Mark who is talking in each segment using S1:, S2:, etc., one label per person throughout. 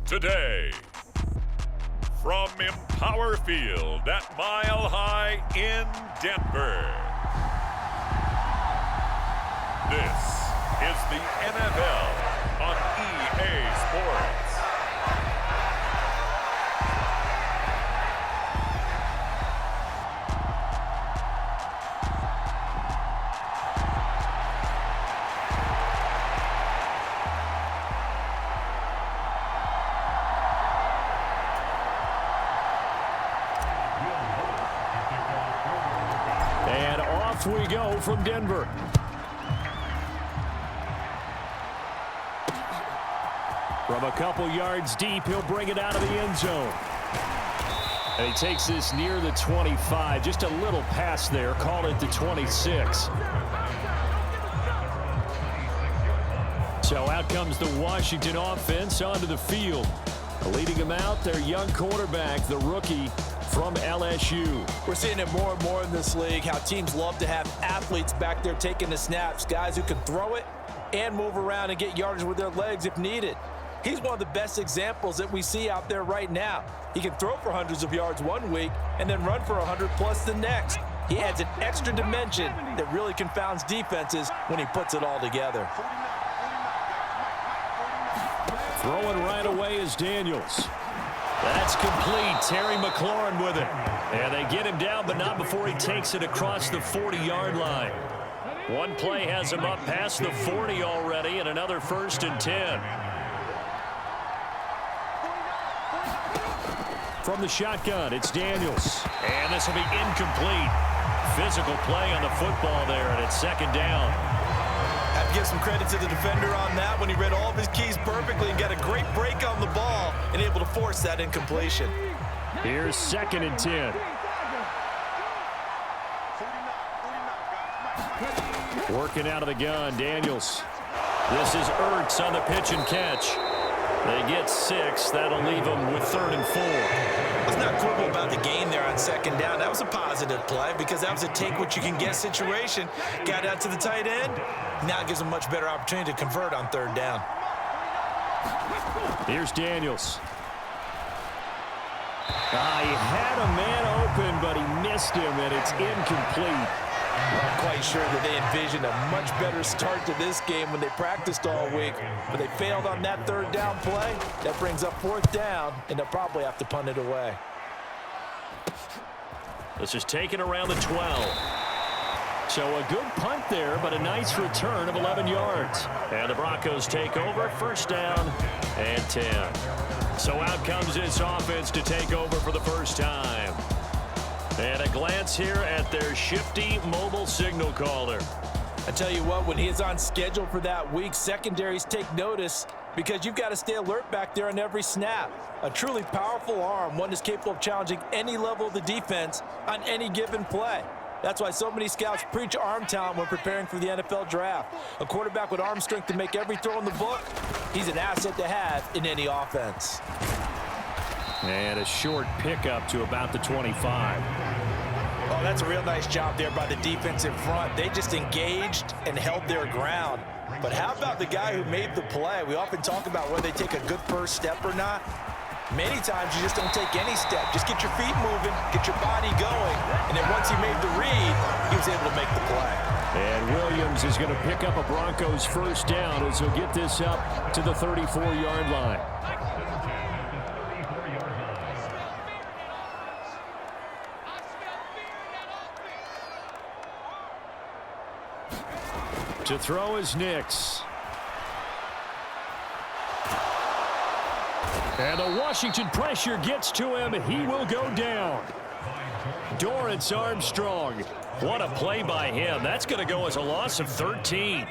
S1: today. From Empower Field at Mile High in Denver. This is the NFL on EA Sports.
S2: And off we go from Denver. From a couple yards deep, he'll bring it out of the end zone. And he takes this near the 25, just a little pass there, call it the 26. So out comes the Washington offense onto the field. Leading them out, their young quarterback, the rookie from LSU.
S3: We're seeing it more and more in this league, how teams love to have athletes back there taking the snaps, guys who can throw it and move around and get yardage with their legs if needed. He's one of the best examples that we see out there right now. He can throw for hundreds of yards one week and then run for 100+ the next. He adds an extra dimension that really confounds defenses when he puts it all together.
S2: Throwing right away is Daniels. That's complete. Terry McLaurin with it. And they get him down, but not before he takes it across the 40-yard line. One play has him up past the 40 already, and another 1st and 10. From the shotgun, it's Daniels. And this will be incomplete. Physical play on the football there, and it's 2nd down.
S3: Have to give some credit to the defender on that when he read all of his keys perfectly and got a great break on the ball and able to force that incompletion.
S2: Here's 2nd and 10. Working out of the gun, Daniels. This is Ertz on the pitch and catch. They get 6. That'll leave them with 3rd and 4.
S3: Let's not quibble about the gain there on 2nd down. That was a positive play because that was a take-what-you-can-get situation. Got out to the tight end. Now it gives them much better opportunity to convert on 3rd down.
S2: Here's Daniels. He had a man open, but he missed him, and it's incomplete.
S3: I'm quite sure that they envisioned a much better start to this game when they practiced all week, but they failed on that 3rd down play. That brings up 4th down, and they'll probably have to punt it away.
S2: This is taken around the 12. So a good punt there, but a nice return of 11 yards. And the Broncos take over, 1st down and 10. So out comes this offense to take over for the first time. And a glance here at their shifty mobile signal caller.
S3: I tell you what, when he is on schedule for that week, secondaries take notice because you've got to stay alert back there on every snap. A truly powerful arm, one that's capable of challenging any level of the defense on any given play. That's why so many scouts preach arm talent when preparing for the NFL draft. A quarterback with arm strength to make every throw in the book, he's an asset to have in any offense.
S2: And a short pickup to about the 25.
S3: Oh, that's a real nice job there by the defense in front. They just engaged and held their ground. But how about the guy who made the play? We often talk about whether they take a good first step or not. Many times you just don't take any step. Just get your feet moving, get your body going, and then once he made the read, he was able to make the play.
S2: And Williams is going to pick up a Broncos 1st down as he'll get this up to the 34-yard line. To throw is Nix. And the Washington pressure gets to him. He will go down. Dorrance Armstrong. What a play by him. That's going to go as a loss of 13.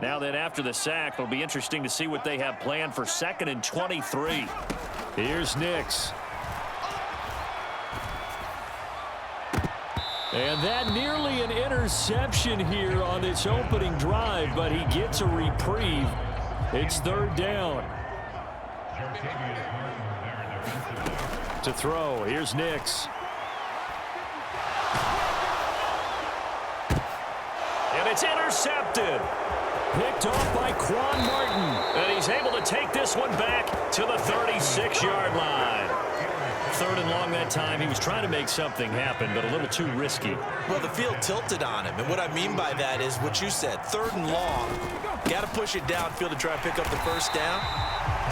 S2: Now that after the sack, it'll be interesting to see what they have planned for 2nd and 23. Here's Nix. And that nearly an interception here on this opening drive, but he gets a reprieve. It's 3rd down. To throw, here's Nix. And it's intercepted. Picked off by Quan Martin. And he's able to take this one back to the 36-yard line. 3rd and long that time. He was trying to make something happen, but a little too risky.
S3: Well, the field tilted on him, and what I mean by that is what you said. 3rd and long. Got to push it downfield to try and pick up the first down.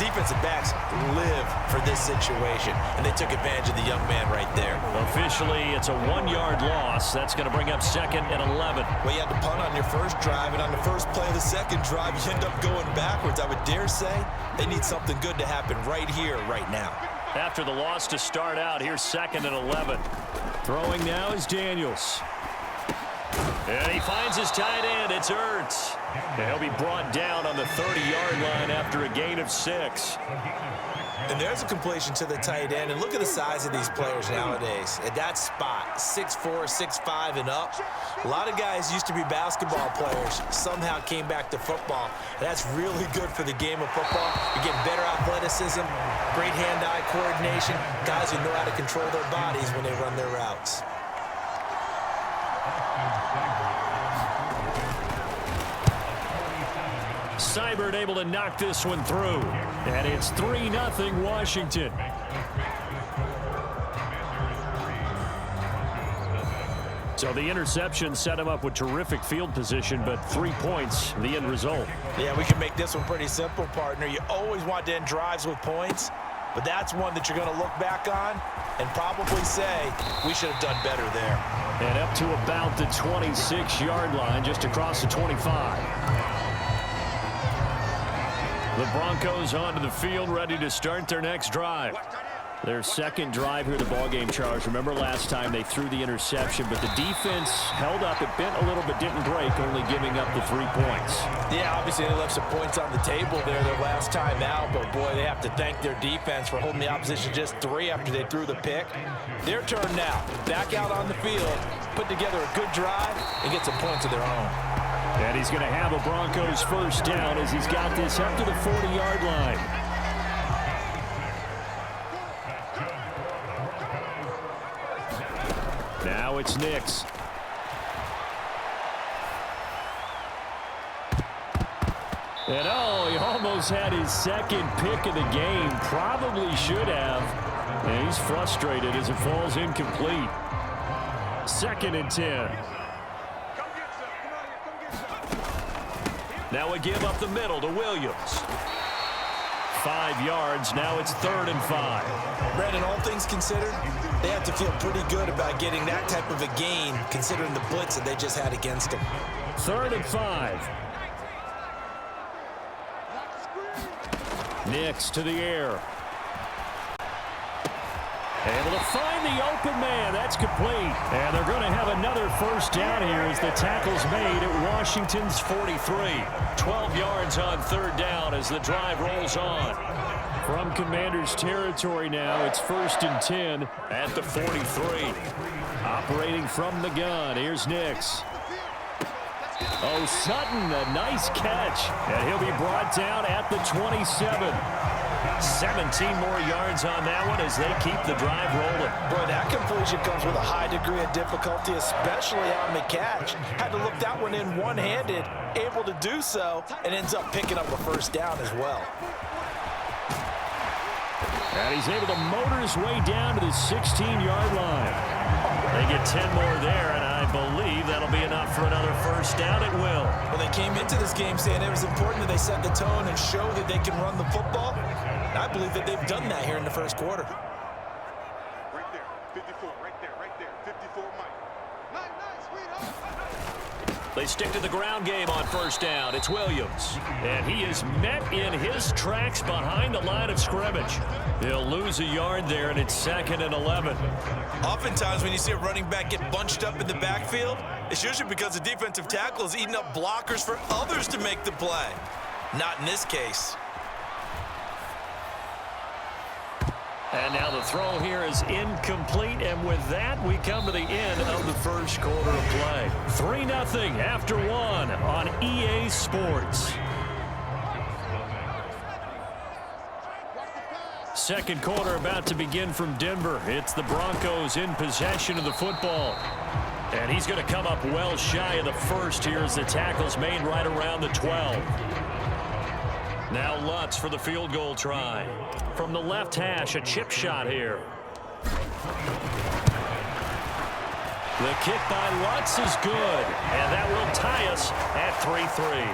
S3: Defensive backs live for this situation, and they took advantage of the young man right there.
S2: Officially, it's a 1-yard loss. That's going to bring up 2nd and 11.
S3: Well, you had to punt on your first drive, and on the first play of the second drive, you end up going backwards. I would dare say they need something good to happen right here, right now.
S2: After the loss to start out, here's 2nd and 11. Throwing now is Daniels. And he finds his tight end. It's Ertz. And he'll be brought down on the 30-yard line after a gain of 6.
S3: And there's a completion to the tight end. And look at the size of these players nowadays. At that spot, 6'4", 6'5", and up. A lot of guys used to be basketball players, somehow came back to football. And that's really good for the game of football. You're getting better athleticism, great hand-eye coordination, guys who know how to control their bodies when they run their routes.
S2: Seibert able to knock this one through. And it's 3-0 Washington. So the interception set him up with terrific field position, but 3 points, the end result.
S3: Yeah, we can make this one pretty simple, partner. You always want to end drives with points, but that's one that you're going to look back on and probably say, we should have done better there.
S2: And up to about the 26-yard line, just across the 25. The Broncos onto the field, ready to start their next drive. Their second drive here, the ballgame, Charles. Remember last time they threw the interception, but the defense held up. It bent a little, but didn't break, only giving up the 3 points.
S3: Yeah, obviously they left some points on the table there their last time out, but boy, they have to thank their defense for holding the opposition just 3 after they threw the pick. Their turn now. Back out on the field, put together a good drive, and get some points of their own.
S2: And he's going to have a Broncos first down as he's got this up to the 40-yard line. Now it's Nix. And he almost had his second pick of the game. Probably should have. And he's frustrated as it falls incomplete. 2nd and 10. Now a give up the middle to Williams. 5 yards. Now it's 3rd and 5.
S3: Brandon, all things considered, they have to feel pretty good about getting that type of a gain considering the blitz that they just had against them.
S2: 3rd and 5. Nix to the air. Able to find the open man. That's complete. And they're going to have another first down here as the tackle's made at Washington's 43. 12 yards on 3rd down as the drive rolls on. From Commander's territory now, it's 1st and 10 at the 43. Operating from the gun, here's Nix. Sutton, a nice catch. And he'll be brought down at the 27. 17 more yards on that one as they keep the drive rolling.
S3: Boy, that completion comes with a high degree of difficulty, especially on the catch. Had to look that one in one-handed, able to do so, and ends up picking up a first down as well.
S2: And he's able to motor his way down to the 16-yard line. They get 10 more there, and I believe that'll be enough for another first down. It will.
S3: Well, they came into this game saying it was important that they set the tone and show that they can run the football. And I believe that they've done that here in the first quarter.
S4: Right there, 54, right there, 54, Mike. Nice, sweetheart.
S2: They stick to the ground game on first down. It's Williams. And he is met in his tracks behind the line of scrimmage. He'll lose a yard there, and it's 2nd and 11.
S3: Oftentimes when you see a running back get bunched up in the backfield, it's usually because the defensive tackle is eating up blockers for others to make the play. Not in this case.
S2: And now the throw here is incomplete, and with that, we come to the end of the first quarter of play. 3-0 after 1 on EA Sports. Second quarter about to begin from Denver. It's the Broncos in possession of the football. And he's going to come up well shy of the first here as the tackle's made right around the 12. Now Lutz for the field goal try. From the left hash, a chip shot here. The kick by Lutz is good, and that will tie us at 3-3.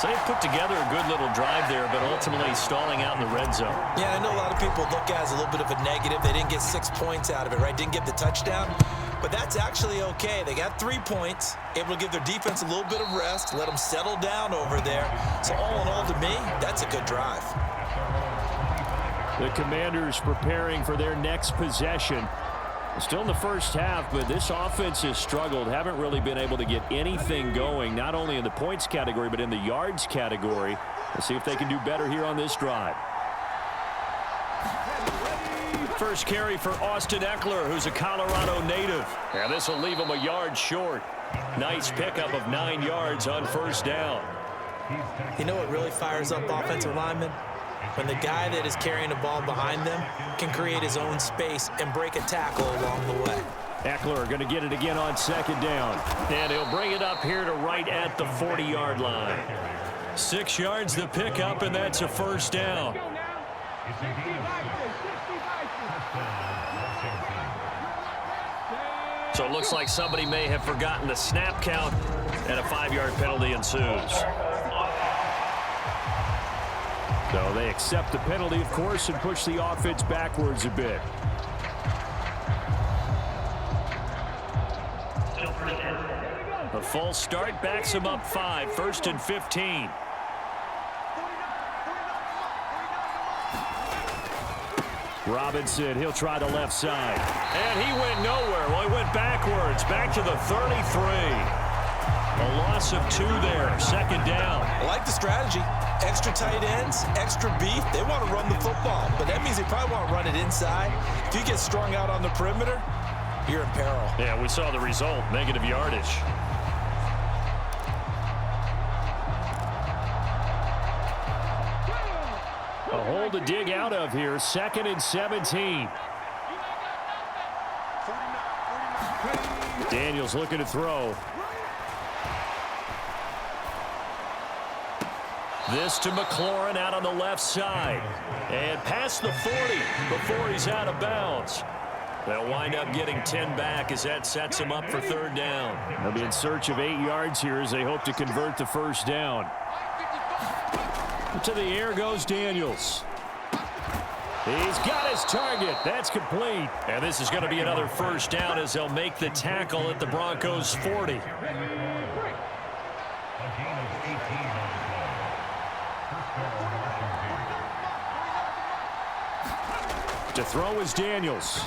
S2: So they've put together a good little drive there, but ultimately stalling out in the red zone.
S3: Yeah, I know a lot of people look at it as a little bit of a negative. They didn't get 6 points out of it, right? Didn't get the touchdown. But that's actually okay. They got 3 points, able to give their defense a little bit of rest, let them settle down over there. So all in all, to me, that's a good drive.
S2: The Commanders preparing for their next possession. Still in the first half, but this offense has struggled. Haven't really been able to get anything going, not only in the points category, but in the yards category. Let's see if they can do better here on this drive. First carry for Austin Eckler, who's a Colorado native. And this will leave him a yard short. Nice pickup of 9 yards on first down.
S3: You know what really fires up offensive linemen? When the guy that is carrying the ball behind them can create his own space and break a tackle along the way.
S2: Eckler going to get it again on second down. And he'll bring it up here to right at the 40-yard line. 6 yards the pickup, and that's a first down. So it looks like somebody may have forgotten the snap count, and a 5-yard penalty ensues. So they accept the penalty, of course, and push the offense backwards a bit. A false start backs him up 5, 1st and 15. Robinson, he'll try the left side. And he went nowhere. Well, he went backwards, back to the 33. A loss of 2 there, second down.
S3: I like the strategy. Extra tight ends, extra beef. They want to run the football, but that means they probably want to run it inside. If you get strung out on the perimeter, you're in peril.
S2: Yeah, we saw the result, negative yardage. A hole to dig out of here, 2nd and 17. Daniels looking to throw. This to McLaurin out on the left side. And past the 40 before he's out of bounds. They'll wind up getting 10 back as that sets him up for 3rd down. They'll be in search of 8 yards here as they hope to convert the first down. To the air goes Daniels. He's got his target. That's complete. And this is going to be another first down as they'll make the tackle at the Broncos' 40. To throw is Daniels.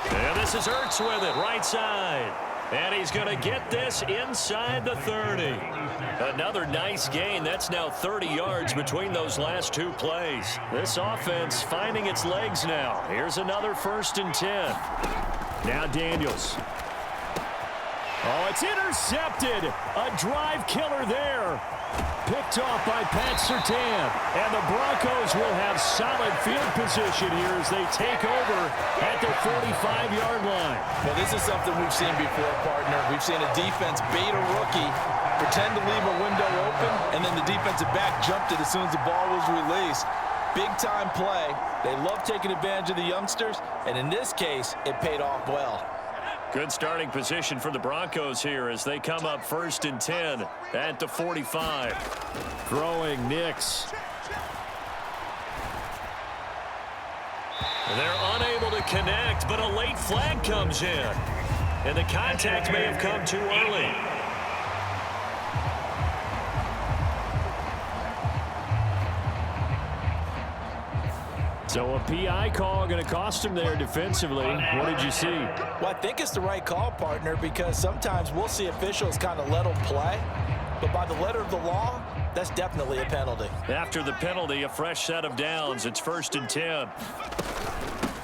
S2: And this is Ertz with it, right side. And he's going to get this inside the 30. Another nice gain. That's now 30 yards between those last 2 plays. This offense finding its legs now. Here's another 1st and 10. Now Daniels. Oh, it's intercepted. A drive killer there. Picked off by Pat Surtain. And the Broncos will have solid field position here as they take over at the 45-yard line.
S3: Well, this is something we've seen before, partner. We've seen a defense bait a rookie, pretend to leave a window open, and then the defensive back jumped it as soon as the ball was released. Big-time play. They love taking advantage of the youngsters, and in this case, it paid off well.
S2: Good starting position for the Broncos here as they come up 1st and 10 at the 45. Throwing Nix. They're unable to connect, but a late flag comes in. And the contact may have come too early. So a PI call going to cost him there defensively. What did you see?
S3: Well, I think it's the right call, partner, because sometimes we'll see officials kind of let them play. But by the letter of the law, that's definitely a penalty.
S2: After the penalty, a fresh set of downs. It's 1st and 10.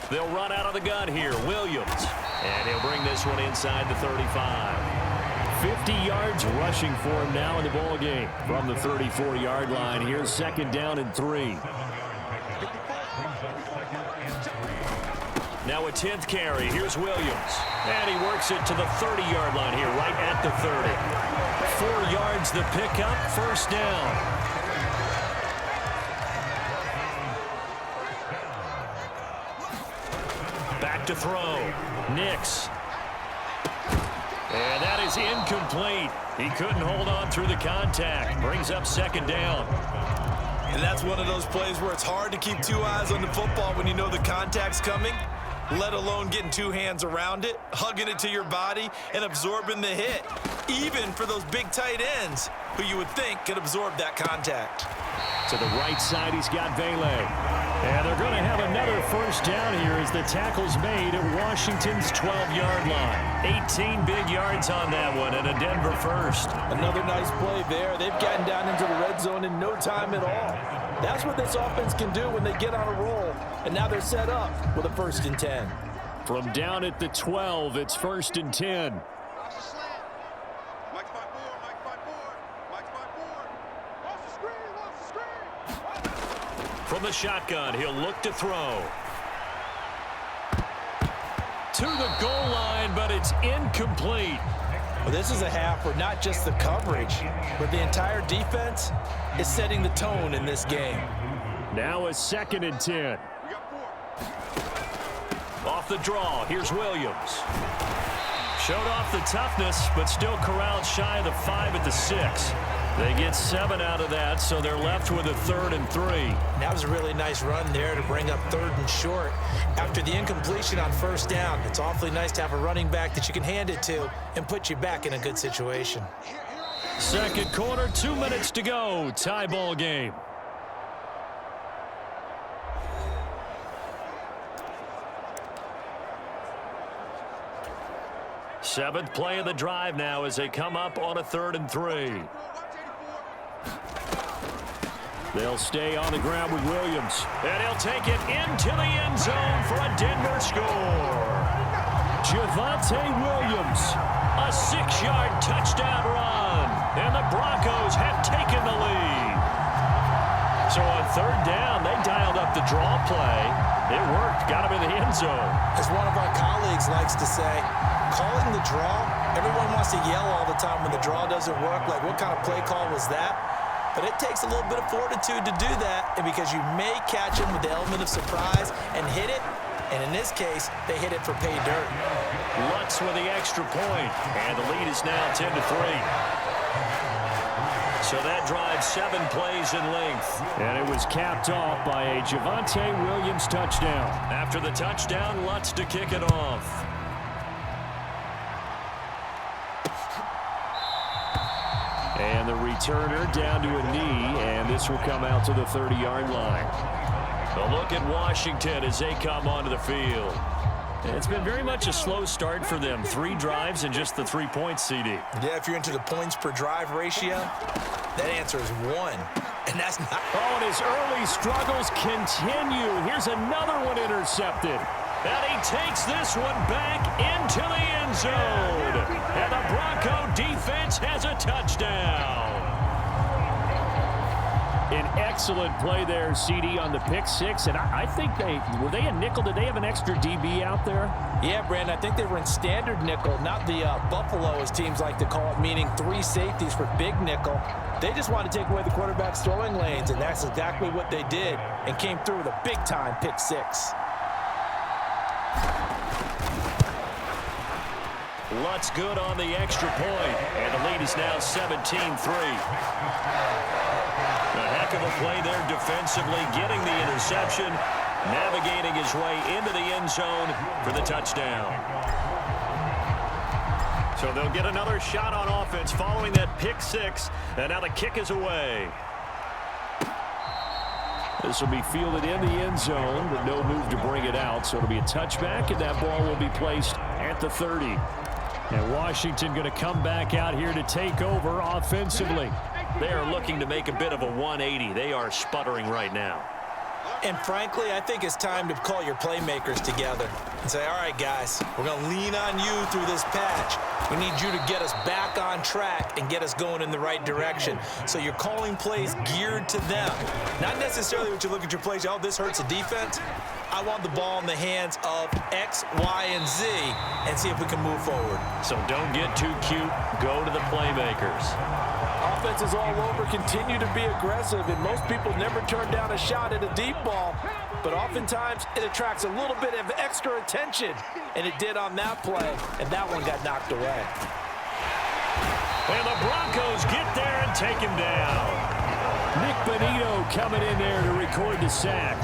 S2: They'll run out of the gun here. Williams. And he'll bring this one inside the 35. 50 yards rushing for him now in the ball game. From the 34-yard line, here's 2nd down and 3. Now a 10th carry. Here's Williams. And he works it to the 30-yard line here, right at the 30. 4 yards the pickup, first down. Back to throw. Nix. And that is incomplete. He couldn't hold on through the contact. Brings up second down.
S3: And that's one of those plays where it's hard to keep 2 eyes on the football when you know the contact's coming, let alone getting 2 hands around it, hugging it to your body, and absorbing the hit, even for those big tight ends who you would think could absorb that contact.
S2: To the right side, he's got Vele. And they're going to have another first down here as the tackle's made at Washington's 12-yard line. 18 big yards on that one and a Denver first.
S3: Another nice play there. They've gotten down into the red zone in no time at all. That's what this offense can do when they get on a roll. And now they're set up with a 1st and 10.
S2: From down at the 12, it's 1st and 10. From the shotgun, he'll look to throw. To the goal line, but it's incomplete.
S3: Well, this is a half where not just the coverage, but the entire defense is setting the tone in this game.
S2: Now a 2nd and 10. Off the draw, here's Williams. Showed off the toughness, but still corralled shy of the 5 at the 6. They get 7 out of that, so they're left with a 3rd and 3.
S3: That was a really nice run there to bring up 3rd and short. After the incompletion on 1st down, it's awfully nice to have a running back that you can hand it to and put you back in a good situation.
S2: Second quarter, 2 minutes to go. Tie ball game. Seventh play of the drive now as they come up on a 3rd and 3. They'll stay on the ground with Williams. And he'll take it into the end zone for a Denver score. Javonte Williams, a 6-yard touchdown run. And the Broncos have taken the lead. So on 3rd down, they dialed up the draw play. It worked, got him in the end zone.
S3: As one of our colleagues likes to say, calling the draw, everyone wants to yell all the time when the draw doesn't work. Like, what kind of play call was that? But it takes a little bit of fortitude to do that, and because you may catch him with the element of surprise and hit it, and in this case, they hit it for pay dirt.
S2: Lutz with the extra point, and the lead is now 10-3. So that drives 7 plays in length. And it was capped off by a Javonte Williams touchdown. After the touchdown, Lutz to kick it off. And the returner down to a knee, and this will come out to the 30-yard line. A look at Washington as they come onto the field. It's been very much a slow start for them. 3 drives and just the 3 points, CD.
S3: Yeah, if you're into the points per drive ratio, that answer is 1. And that's not...
S2: Oh, and his early struggles continue. Here's another one intercepted. And he takes this one back into the end zone. And the Bronco defense has a touchdown. An excellent play there, CD, on the pick 6. And I think were they a nickel? Did they have an extra DB out there?
S3: Yeah, Brandon, I think they were in standard nickel, not the Buffalo, as teams like to call it, meaning 3 safeties for big nickel. They just wanted to take away the quarterback's throwing lanes, and that's exactly what they did, and came through with a big-time pick 6.
S2: Lutz good on the extra point, and the lead is now 17-3. A heck of a play there defensively, getting the interception, navigating his way into the end zone for the touchdown. So they'll get another shot on offense following that pick 6, and now the kick is away. This will be fielded in the end zone, but no move to bring it out, so it'll be a touchback, and that ball will be placed at the 30. And Washington going to come back out here to take over offensively. They are looking to make a bit of a 180. They are sputtering right now.
S3: And frankly, I think it's time to call your playmakers together and say, all right, guys, we're going to lean on you through this patch. We need you to get us back on track and get us going in the right direction. So you're calling plays geared to them. Not necessarily what you look at your plays, oh, this hurts the defense. I want the ball in the hands of X, Y, and Z and see if we can move forward.
S2: So don't get too cute. Go to the playmakers.
S3: Offense is all over, continue to be aggressive, and most people never turn down a shot at a deep ball, but oftentimes it attracts a little bit of extra attention, and it did on that play, and that one got knocked away.
S2: And the Broncos get there and take him down. Nick Bonito coming in there to record the sack.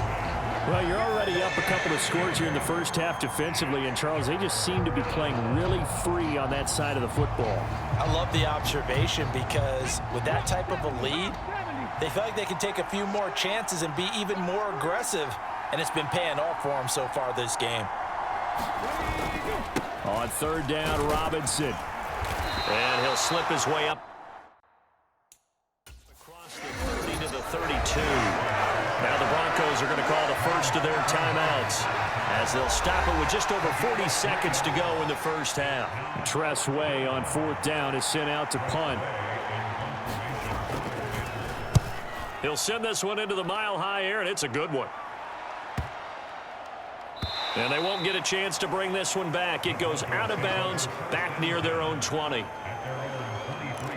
S2: Well, you're already up a couple of scores here in the first half defensively, and Charles, they just seem to be playing really free on that side of the football.
S3: I love the observation because with that type of a lead, they feel like they can take a few more chances and be even more aggressive, and it's been paying off for them so far this game.
S2: On third down, Robinson. And he'll slip his way up across the 30 to the 32. Now the Broncos are going to call the first of their timeouts as they'll stop it with just over 40 seconds to go in the first half. Tress Way on fourth down is sent out to punt. He'll send this one into the mile-high air, and it's a good one. And they won't get a chance to bring this one back. It goes out of bounds, back near their own 20.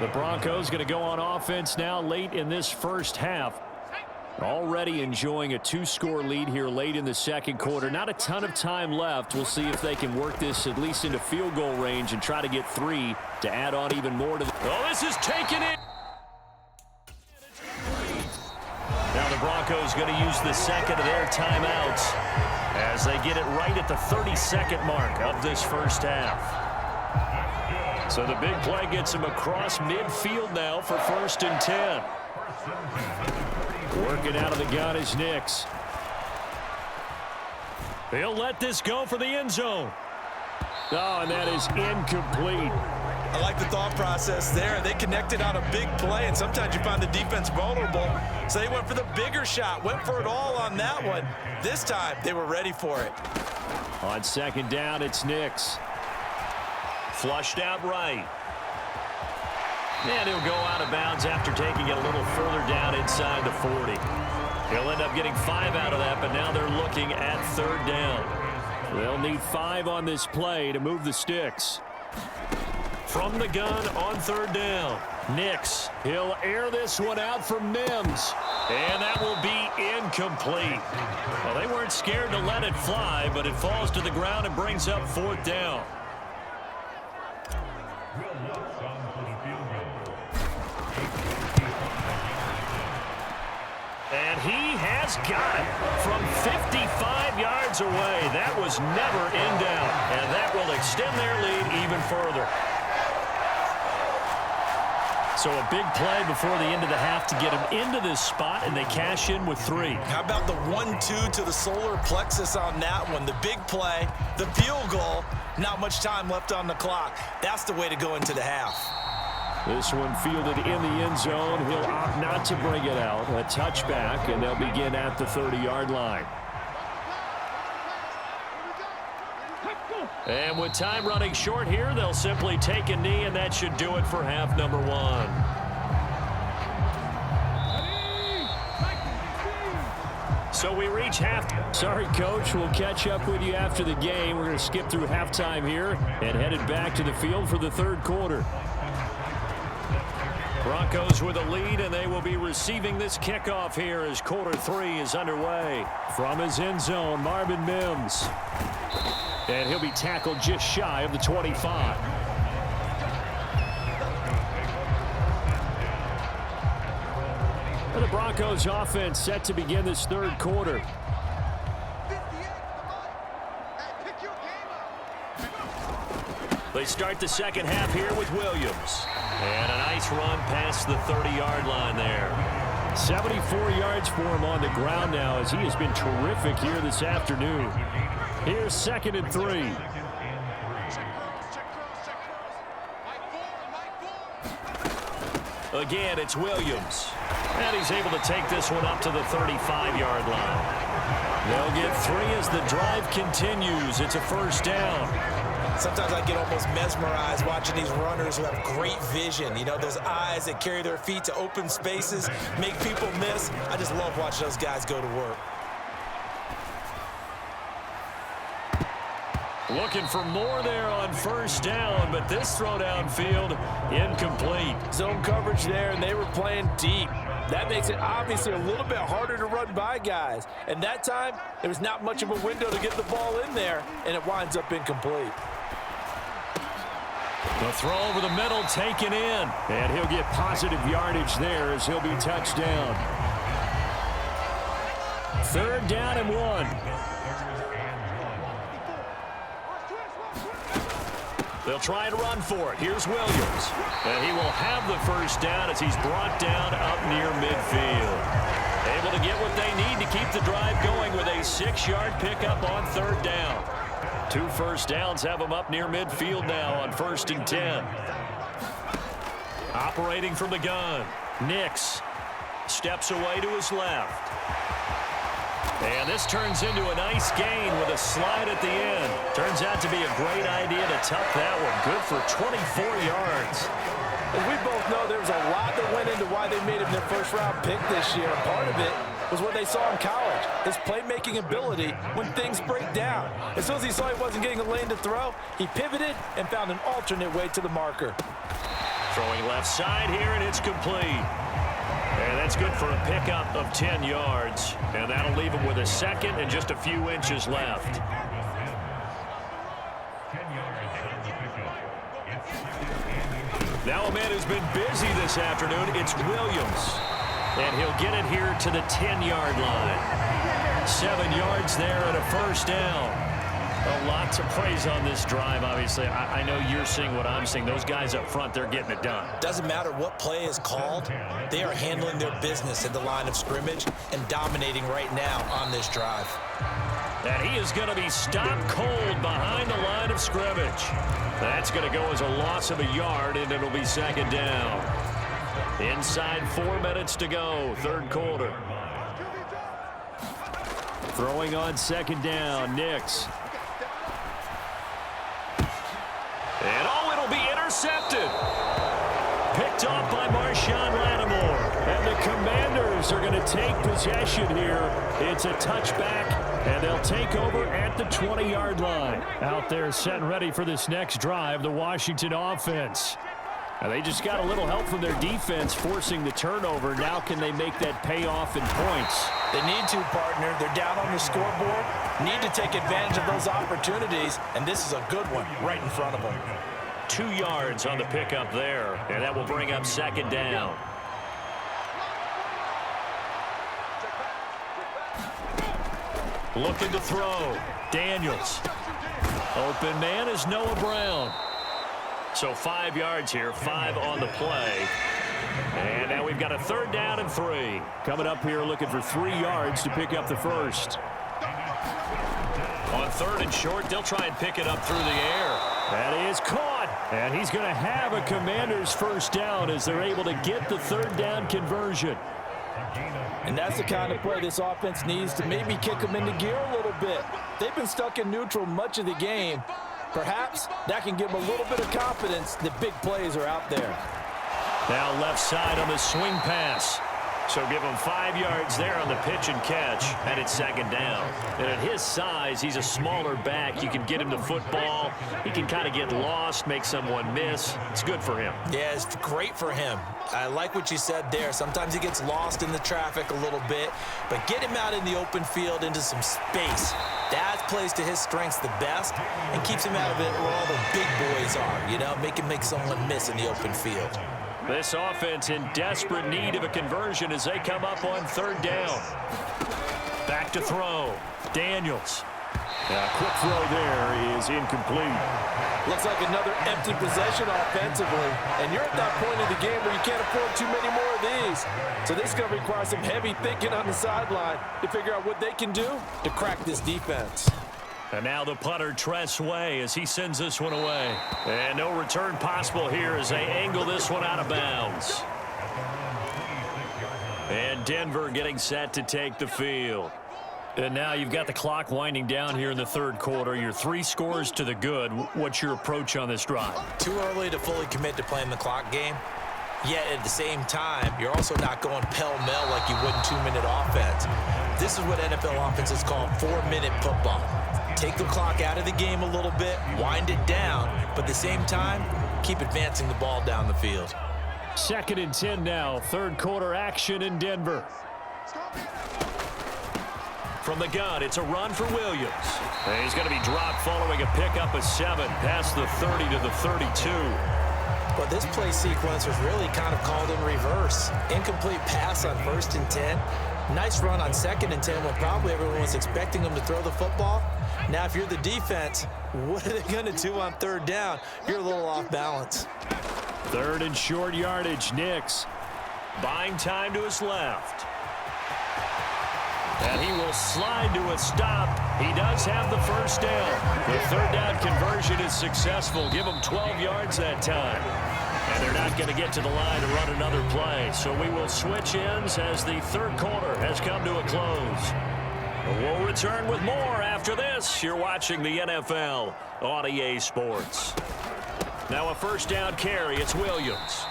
S2: The Broncos going to go on offense now late in this first half. Already enjoying a two-score lead here late in the second quarter. Not a ton of time left. We'll see if they can work this at least into field goal range and try to get 3 to add on even more to the... Oh, this is taken in! Now the Broncos going to use the second of their timeouts as they get it right at the 30-second mark of this first half. So the big play gets them across midfield now for 1st and 10. Working out of the gun is Nix. He'll let this go for the end zone. Oh, and that is incomplete.
S3: I like the thought process there. They connected on a big play, and sometimes you find the defense vulnerable. So they went for the bigger shot, went for it all on that one. This time, they were ready for it.
S2: On second down, it's Nix. Flushed out right. And he'll go out of bounds after taking it a little further down inside the 40. He'll end up getting 5 out of that, but now they're looking at third down. They'll need 5 on this play to move the sticks. From the gun on third down, Nix. He'll air this one out for Mims. And that will be incomplete. Well, they weren't scared to let it fly, but it falls to the ground and brings up fourth down. And he has got it from 55 yards away. That was never in doubt, and that will extend their lead even further. So a big play before the end of the half to get them into this spot, and they cash in with 3.
S3: How about the 1-2 to the solar plexus on that one? The big play, the field goal, not much time left on the clock. That's the way to go into the half.
S2: This one fielded in the end zone. He'll opt not to bring it out. A touchback, and they'll begin at the 30-yard line. And with time running short here, they'll simply take a knee, and that should do it for half number 1. So we reach half. Sorry, Coach. We'll catch up with you after the game. We're going to skip through halftime here and headed back to the field for the third quarter. Broncos with a lead, and they will be receiving this kickoff here as quarter 3 is underway. From his end zone, Marvin Mims. And he'll be tackled just shy of the 25. And the Broncos offense set to begin this third quarter. They start the second half here with Williams. And a nice run past the 30-yard line there. 74 yards for him on the ground now as he has been terrific here this afternoon. Here's 2nd and 3. Again, it's Williams. And he's able to take this one up to the 35-yard line. They'll get 3 as the drive continues. It's a first down.
S3: Sometimes I get almost mesmerized watching these runners who have great vision. You know, those eyes that carry their feet to open spaces, make people miss. I just love watching those guys go to work.
S2: Looking for more there on first down, but this throw downfield incomplete.
S3: Zone coverage there, and they were playing deep. That makes it obviously a little bit harder to run by guys. And that time, there was not much of a window to get the ball in there, and it winds up incomplete.
S2: The throw over the middle taken in, and he'll get positive yardage there as he'll be touched down. 3rd down and 1. They'll try and run for it. Here's Williams. And he will have the first down as he's brought down up near midfield. Able to get what they need to keep the drive going with a 6-yard pickup on 3rd down. 2 first downs have them up near midfield now on 1st and 10. Operating from the gun. Nix steps away to his left. And this turns into a nice gain with a slide at the end. Turns out to be a great idea to tuck that one. Good for 24 yards.
S3: As we both know, there was a lot that went into why they made him their first-round pick this year. Part of it was what they saw in college, his playmaking ability when things break down. As soon as he saw he wasn't getting a lane to throw, he pivoted and found an alternate way to the marker.
S2: Throwing left side here, and it's complete. And that's good for a pickup of 10 yards. And that'll leave him with a second and just a few inches left. Now a man who's been busy this afternoon, it's Williams. And he'll get it here to the 10-yard line. 7 yards there and a first down. A lot to praise on this drive, obviously. I know you're seeing what I'm seeing. Those guys up front, they're getting it done.
S3: Doesn't matter what play is called. They are handling their business at the line of scrimmage and dominating right now on this drive.
S2: And he is going to be stopped cold behind the line of scrimmage. That's going to go as a loss of a yard, and it'll be 2nd down. Inside 4 minutes to go, 3rd quarter. Throwing on 2nd down, Nix. And it'll be intercepted. Picked off by Marshawn Lattimore. And the Commanders are going to take possession here. It's a touchback, and they'll take over at the 20-yard line. Out there set and ready for this next drive, the Washington offense. And they just got a little help from their defense forcing the turnover. Now can they make that pay off in points?
S3: They need to, partner. They're down on the scoreboard. Need to take advantage of those opportunities, and this is a good one right in front of them.
S2: 2 yards on the pickup there, and that will bring up 2nd down. Looking to throw. Daniels. Open man is Noah Brown. So 5 yards here, 5 on the play. And now we've got a 3rd down and 3. Coming up here looking for 3 yards to pick up the first. On 3rd and short, they'll try and pick it up through the air. That is caught. And he's going to have a Commander's first down as they're able to get the 3rd down conversion.
S3: And that's the kind of play this offense needs to maybe kick them into gear a little bit. They've been stuck in neutral much of the game. Perhaps that can give them a little bit of confidence that big plays are out there.
S2: Now left side on the swing pass. So give him 5 yards there on the pitch and catch, and it's 2nd down. And at his size, he's a smaller back. You can get him the football. He can kind of get lost, make someone miss. It's good for him.
S3: Yeah, it's great for him. I like what you said there. Sometimes he gets lost in the traffic a little bit, but get him out in the open field into some space. That plays to his strengths the best and keeps him out of it where all the big boys are, you know, make someone miss in the open field.
S2: This offense in desperate need of a conversion as they come up on 3rd down. Back to throw. Daniels. A quick throw there is incomplete.
S3: Looks like another empty possession offensively. And you're at that point in the game where you can't afford too many more of these. So this is going to require some heavy thinking on the sideline to figure out what they can do to crack this defense.
S2: And now the punter, Tress Way, as he sends this one away. And no return possible here as they angle this one out of bounds. And Denver getting set to take the field. And now you've got the clock winding down here in the third quarter. You're 3 scores to the good. What's your approach on this drive?
S3: Too early to fully commit to playing the clock game. Yet at the same time, you're also not going pell-mell like you would in 2-minute offense. This is what NFL offenses call 4-minute football. Take the clock out of the game a little bit, wind it down, but at the same time, keep advancing the ball down the field.
S2: 2nd and 10 now. Third quarter action in Denver. From the gun, it's a run for Williams. And he's going to be dropped following a pickup of 7 past the 30 to the 32.
S3: But this play sequence was really kind of called in reverse. Incomplete pass on 1st and 10. Nice run on 2nd and 10 when probably everyone was expecting them to throw the football. Now, if you're the defense, what are they going to do on 3rd down? You're a little off balance.
S2: 3rd and short yardage, Nix. Buying time to his left. And he will slide to a stop. He does have the first down. The 3rd down conversion is successful. Give him 12 yards that time. And they're not going to get to the line to run another play. So we will switch ends as the third quarter has come to a close. We'll return with more after this. You're watching the NFL on EA Sports. Now a first down carry. It's Williams.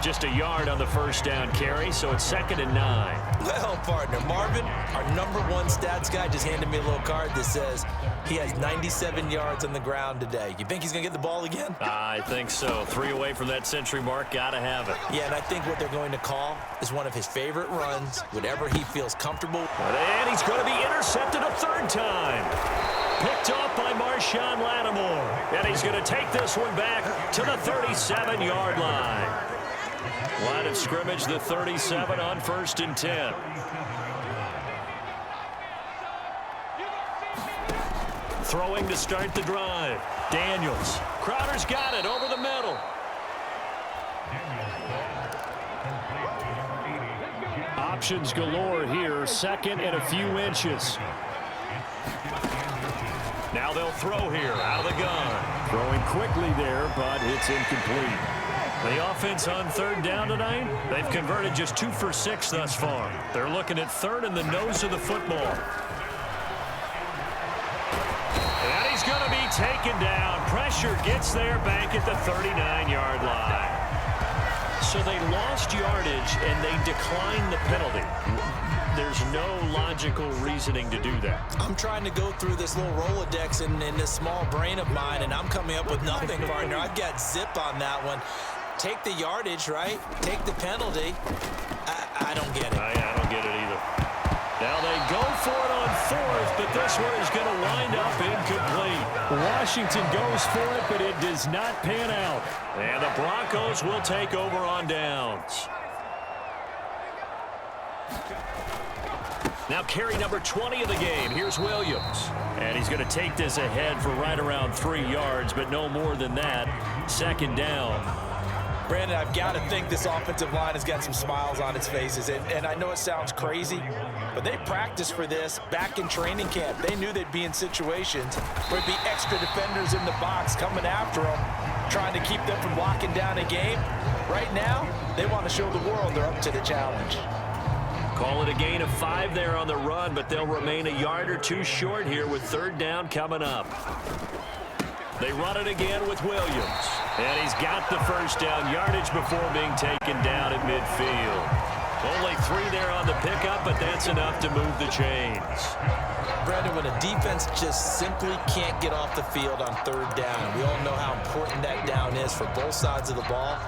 S2: Just a yard on the first down carry, so it's 2nd and 9.
S3: Well, partner, Marvin, our #1 stats guy, just handed me a little card that says he has 97 yards on the ground today. You think he's going to get the ball again?
S2: I think so. 3 away from that century mark. Got to have it.
S3: Yeah, and I think what they're going to call is one of his favorite runs, whatever he feels comfortable.
S2: And he's going to be intercepted a 3rd time. Picked off by Marshawn Lattimore. And he's going to take this one back to the 37-yard line. Line of scrimmage, the 37 on 1st and 10. Throwing to start the drive. Daniels. Crowder's got it over the middle. Options galore here. 2nd and a few inches. Now they'll throw here out of the gun. Throwing quickly there, but it's incomplete. The offense on 3rd down tonight, they've converted just 2 for 6 thus far. They're looking at 3rd and the nose of the football. And he's going to be taken down. Pressure gets there back at the 39-yard line. So they lost yardage and they declined the penalty. There's no logical reasoning to do that.
S3: I'm trying to go through this little Rolodex in this small brain of mine, and I'm coming up with nothing, partner. I've got zip on that one. Take the yardage, right? Take the penalty. I don't get it.
S2: I don't get it either. Now they go for it on 4th, but this one is going to wind up incomplete. Washington goes for it, but it does not pan out. And the Broncos will take over on downs. Now carry number 20 of the game. Here's Williams. And he's going to take this ahead for right around 3 yards, but no more than that. 2nd down.
S3: Brandon, I've got to think this offensive line has got some smiles on its faces. And I know it sounds crazy, but they practiced for this back in training camp. They knew they'd be in situations where there'd be extra defenders in the box coming after them, trying to keep them from locking down a game. Right now, they want to show the world they're up to the challenge.
S2: Call it a gain of 5 there on the run, but they'll remain a yard or 2 short here with 3rd down coming up. They run it again with Williams. And he's got the first down yardage before being taken down at midfield. Only 3 there on the pickup, but that's enough to move the chains.
S3: Brandon, when a defense just simply can't get off the field on 3rd down, we all know how important that down is for both sides of the ball.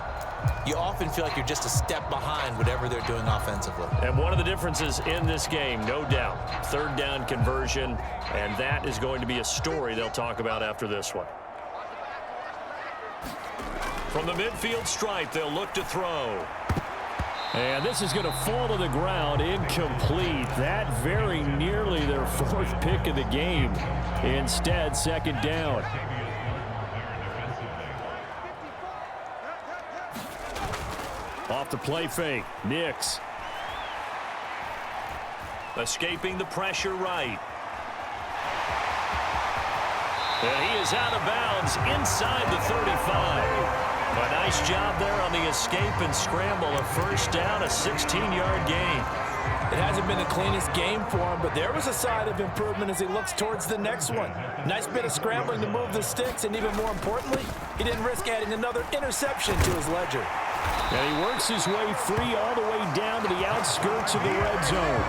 S3: You often feel like you're just a step behind whatever they're doing offensively.
S2: And one of the differences in this game, no doubt, 3rd down conversion, and that is going to be a story they'll talk about after this one. From the midfield stripe, they'll look to throw. And this is going to fall to the ground, incomplete. That very nearly their 4th pick of the game. Instead, 2nd down. Off the play fake, Nix. Escaping the pressure right. And he is out of bounds inside the 35. A nice job there on the escape and scramble. A first down, a 16-yard gain.
S3: It hasn't been the cleanest game for him, but there was a sign of improvement as he looks towards the next one. Nice bit of scrambling to move the sticks, and even more importantly, he didn't risk adding another interception to his ledger.
S2: And he works his way free all the way down to the outskirts of the red zone.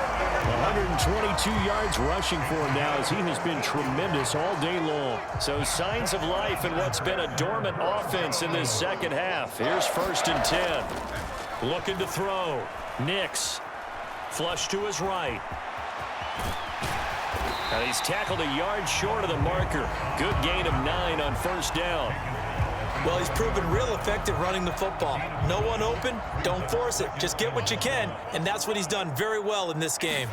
S2: 122 yards rushing for him now as he has been tremendous all day long. So signs of life in what's been a dormant offense in this second half. Here's 1st and 10. Looking to throw. Nix. Flush to his right. And he's tackled a yard short of the marker. Good gain of 9 on 1st down.
S3: Well, he's proven real effective running the football. No one open, don't force it. Just get what you can, and that's what he's done very well in this game.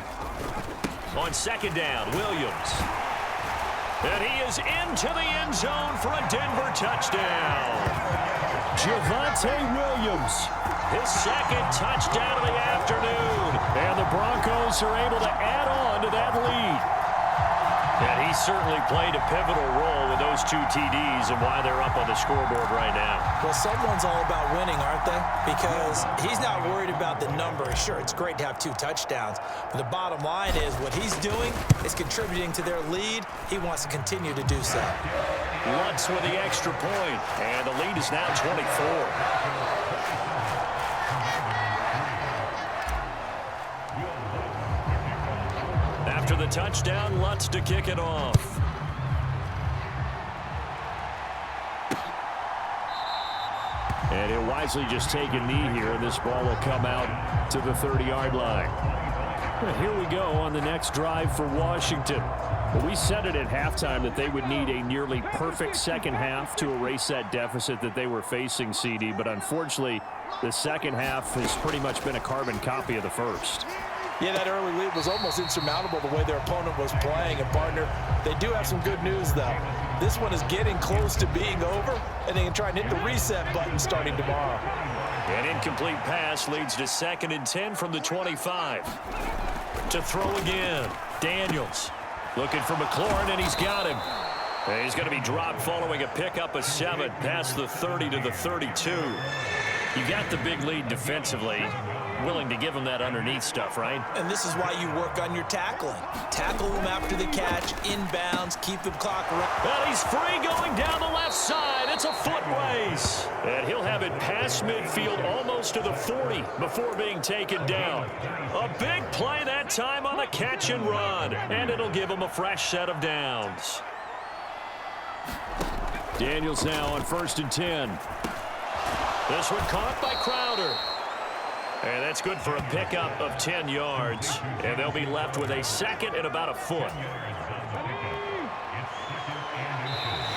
S2: On 2nd down, Williams. And he is into the end zone for a Denver touchdown. Javonte Williams, his 2nd touchdown of the afternoon. And the Broncos are able to add on to that lead. And he certainly played a pivotal role with those 2 TDs and why they're up on the scoreboard right now.
S3: Well, someone's all about winning, aren't they? Because he's not worried about the number. Sure, it's great to have 2 touchdowns. But the bottom line is what he's doing is contributing to their lead. He wants to continue to do so.
S2: Lutz with the extra point. And the lead is now 24. After the touchdown, Lutz to kick it off. And he'll wisely just take a knee here, and this ball will come out to the 30-yard line. Well, here we go on the next drive for Washington. Well, we said it at halftime that they would need a nearly perfect second half to erase that deficit that they were facing, CD, but unfortunately, the second half has pretty much been a carbon copy of the first.
S3: Yeah, that early lead was almost insurmountable the way their opponent was playing. And, partner, they do have some good news, though. This one is getting close to being over, and they can try and hit the reset button starting tomorrow.
S2: An incomplete pass leads to 2nd and 10 from the 25. To throw again, Daniels. Looking for McLaurin, and he's got him. And he's going to be dropped following a pickup of 7 past the 30 to the 32. You got the big lead defensively. Willing to give him that underneath stuff, right?
S3: And this is why you work on your tackling. Tackle him after the catch, inbounds, keep the clock running.
S2: Well, he's free going down the left side. It's a foot race. And he'll have it past midfield almost to the 40 before being taken down. A big play that time on the catch and run. And it'll give him a fresh set of downs. Daniels now on 1st and 10. This one caught by Crowder. And that's good for a pickup of 10 yards. And they'll be left with a 2nd and about a foot.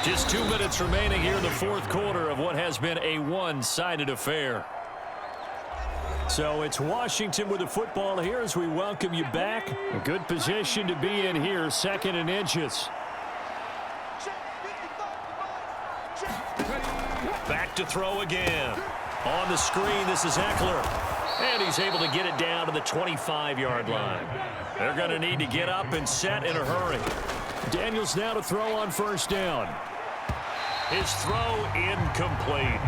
S2: Just 2 minutes remaining here in the 4th quarter of what has been a one-sided affair. So it's Washington with the football here as we welcome you back. A good position to be in here, 2nd and inches. Back to throw again. On the screen, this is Eckler. And he's able to get it down to the 25-yard line. They're going to need to get up and set in a hurry. Daniels now to throw on 1st down. His throw incomplete.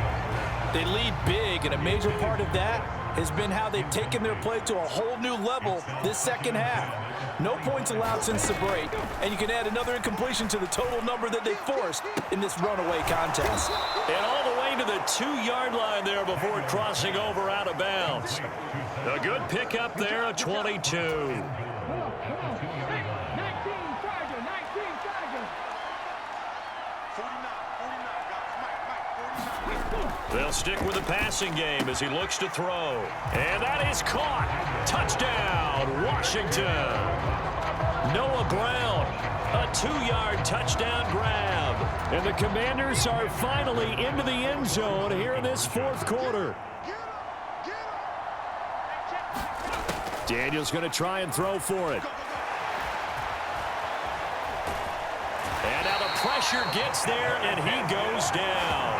S3: They lead big, and a major part of that has been how they've taken their play to a whole new level this second half. No points allowed since the break, and you can add another incompletion to the total number that they forced in this runaway contest.
S2: And all the way to the 2-yard line there before crossing over out of bounds. A good pickup there, a 22. They'll stick with the passing game as he looks to throw. And that is caught. Touchdown, Washington. Noah Brown, a 2-yard touchdown grab. And the Commanders are finally into the end zone here in this 4th quarter. Daniels going to try and throw for it. And now the pressure gets there, and he goes down.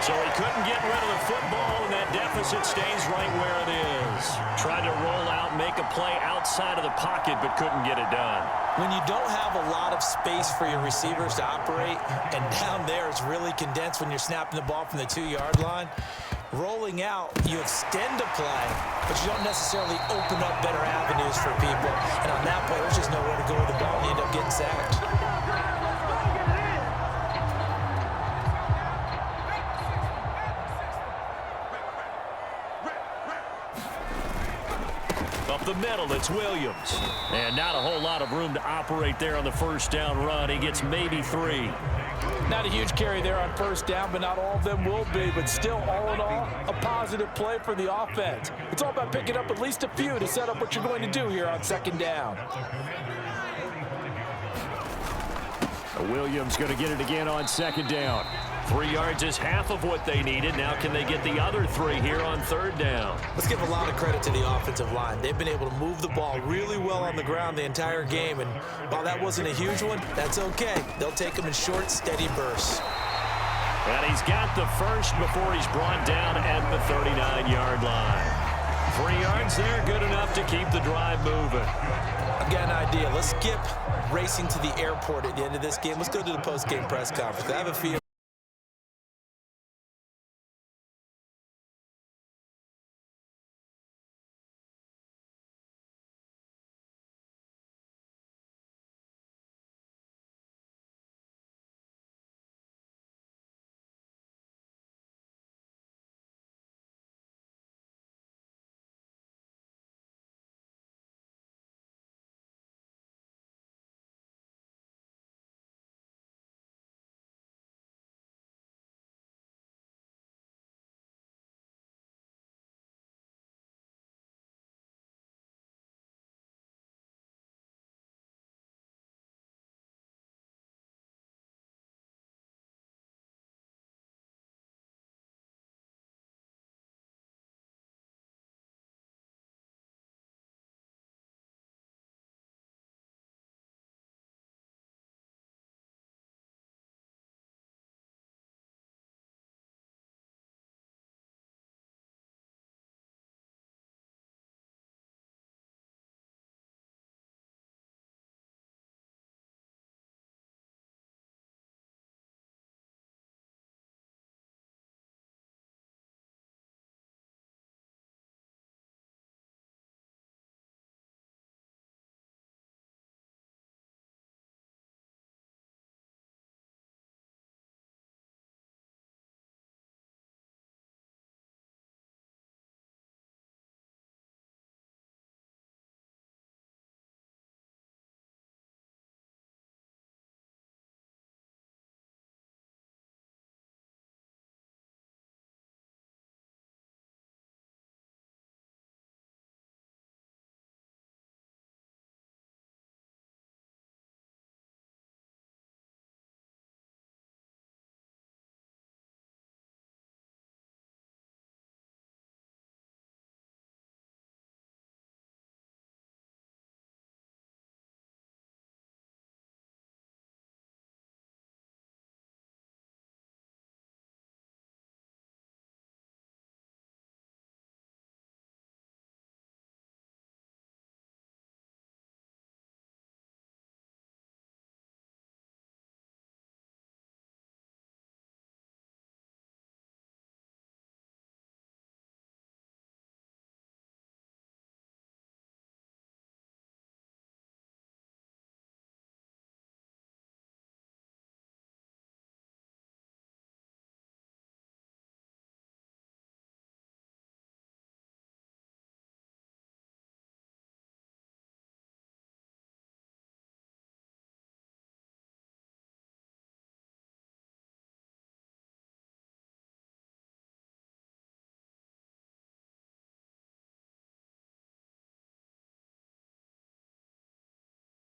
S2: So he couldn't get rid of the football, and that deficit stays right where it is. Tried to roll out, make a play outside of the pocket, but couldn't get it done.
S3: When you don't have a lot of space for your receivers to operate, and down there it's really condensed when you're snapping the ball from the 2-yard line, Rolling out, you extend a play, but you don't necessarily open up better avenues for people. And on that play, there's just nowhere to go with the ball, and you end up getting sacked.
S2: Up the middle, it's Williams. And not a whole lot of room to operate there on the first down run. He gets maybe 3.
S3: Not a huge carry there on first down, but not all of them will be. But still, all in all, a positive play for the offense. It's all about picking up at least a few to set up what you're going to do here on second down.
S2: Williams going to get it again on second down. 3 yards is half of what they needed. Now can they get the other 3 here on third down?
S3: Let's give a lot of credit to the offensive line. They've been able to move the ball really well on the ground the entire game. And while that wasn't a huge one, that's okay. They'll take them in short, steady bursts.
S2: And he's got the first before he's brought down at the 39-yard line. 3 yards there, good enough to keep the drive moving.
S3: I've got an idea. Let's skip racing to the airport at the end of this game. Let's go to the post-game press conference. I have a feeling.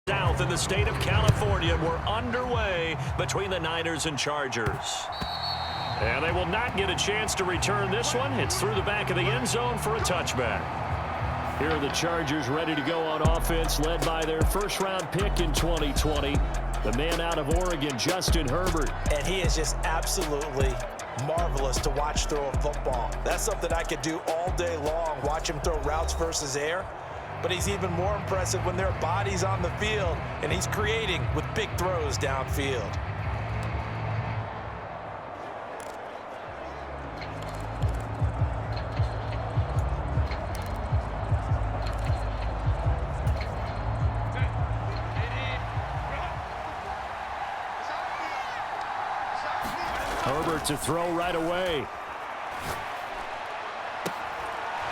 S2: South in the state of California, we're underway between the Niners and Chargers. And they will not get a chance to return this one. It's through the back of the end zone for a touchback. Here are the Chargers ready to go on offense, led by their first-round pick in 2020, the man out of Oregon, Justin Herbert.
S3: And he is just absolutely marvelous to watch throw a football. That's something I could do all day long, watch him throw routes versus air. But he's even more impressive when there are bodies on the field, and he's creating with big throws downfield.
S2: Herbert to throw right away.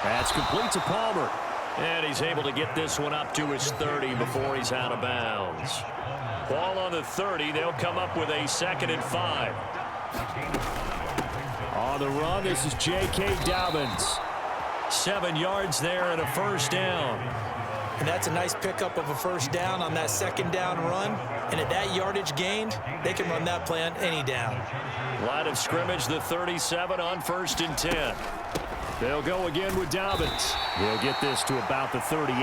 S2: That's complete to Palmer. And he's able to get this one up to his 30 before he's out of bounds. Ball on the 30. They'll come up with a 2nd and 5. On the run, this is J.K. Dobbins. 7 yards there and a first down.
S3: And that's a nice pickup of a first down on that 2nd down run. And at that yardage gained, they can run that play on any down.
S2: Line of scrimmage, the 37 on 1st and 10. They'll go again with Dobbins. He'll get this to about the 38.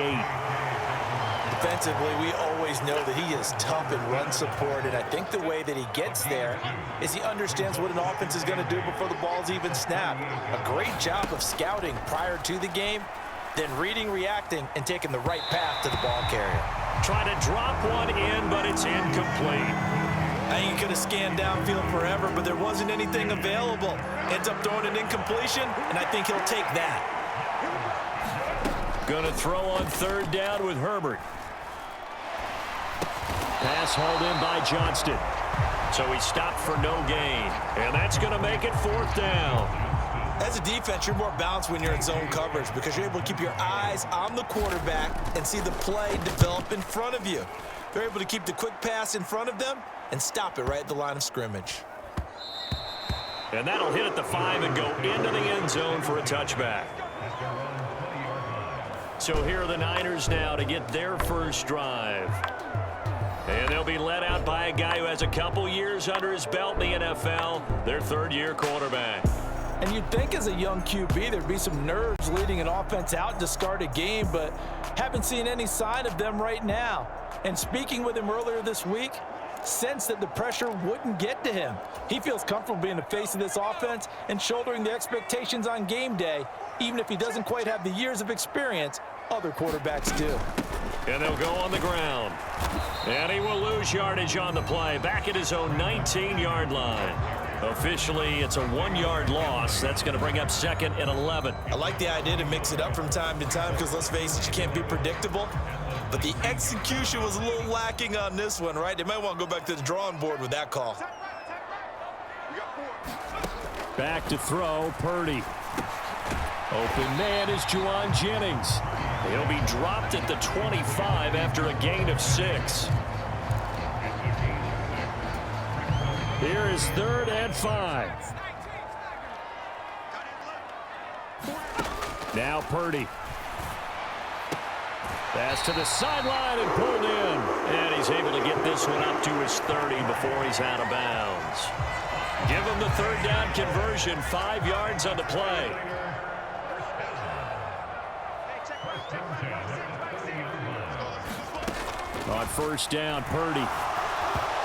S3: Defensively, we always know that he is tough in run support, and I think the way that he gets there is he understands what an offense is going to do before the ball's even snapped. A great job of scouting prior to the game, then reading, reacting, and taking the right path to the ball carrier.
S2: Trying to drop one in, but it's incomplete.
S3: I think he could have scanned downfield forever, but there wasn't anything available. Ends up throwing an incompletion, and I think he'll take that.
S2: Going to throw on 3rd down with Herbert. Pass hauled in by Johnston. So he stopped for no gain. And that's going to make it 4th down.
S3: As a defense, you're more balanced when you're in zone coverage because you're able to keep your eyes on the quarterback and see the play develop in front of you. They're able to keep the quick pass in front of them and stop it right at the line of scrimmage.
S2: And that'll hit at the 5 and go into the end zone for a touchback. So here are the Niners now to get their first drive. And they'll be led out by a guy who has a couple years under his belt in the NFL, their 3rd-year quarterback.
S3: And you'd think as a young QB there'd be some nerves leading an offense out to start a game, but haven't seen any sign of them right now. And speaking with him earlier this week, sensed that the pressure wouldn't get to him. He feels comfortable being the face of this offense and shouldering the expectations on game day, even if he doesn't quite have the years of experience other quarterbacks do.
S2: And they'll go on the ground. And he will lose yardage on the play, back at his own 19-yard line. Officially, it's a 1-yard loss. That's going to bring up 2nd and 11.
S3: I like the idea to mix it up from time to time because, let's face it, you can't be predictable. But the execution was a little lacking on this one, right? They might want to go back to the drawing board with that call.
S2: Back to throw, Purdy. Open man is Juwan Jennings. He'll be dropped at the 25 after a gain of 6. Here is 3rd and 5. Now Purdy. Pass to the sideline and pulled in. And he's able to get this one up to his 30 before he's out of bounds. Give him the 3rd down conversion, 5 yards on the play. On 1st down, Purdy.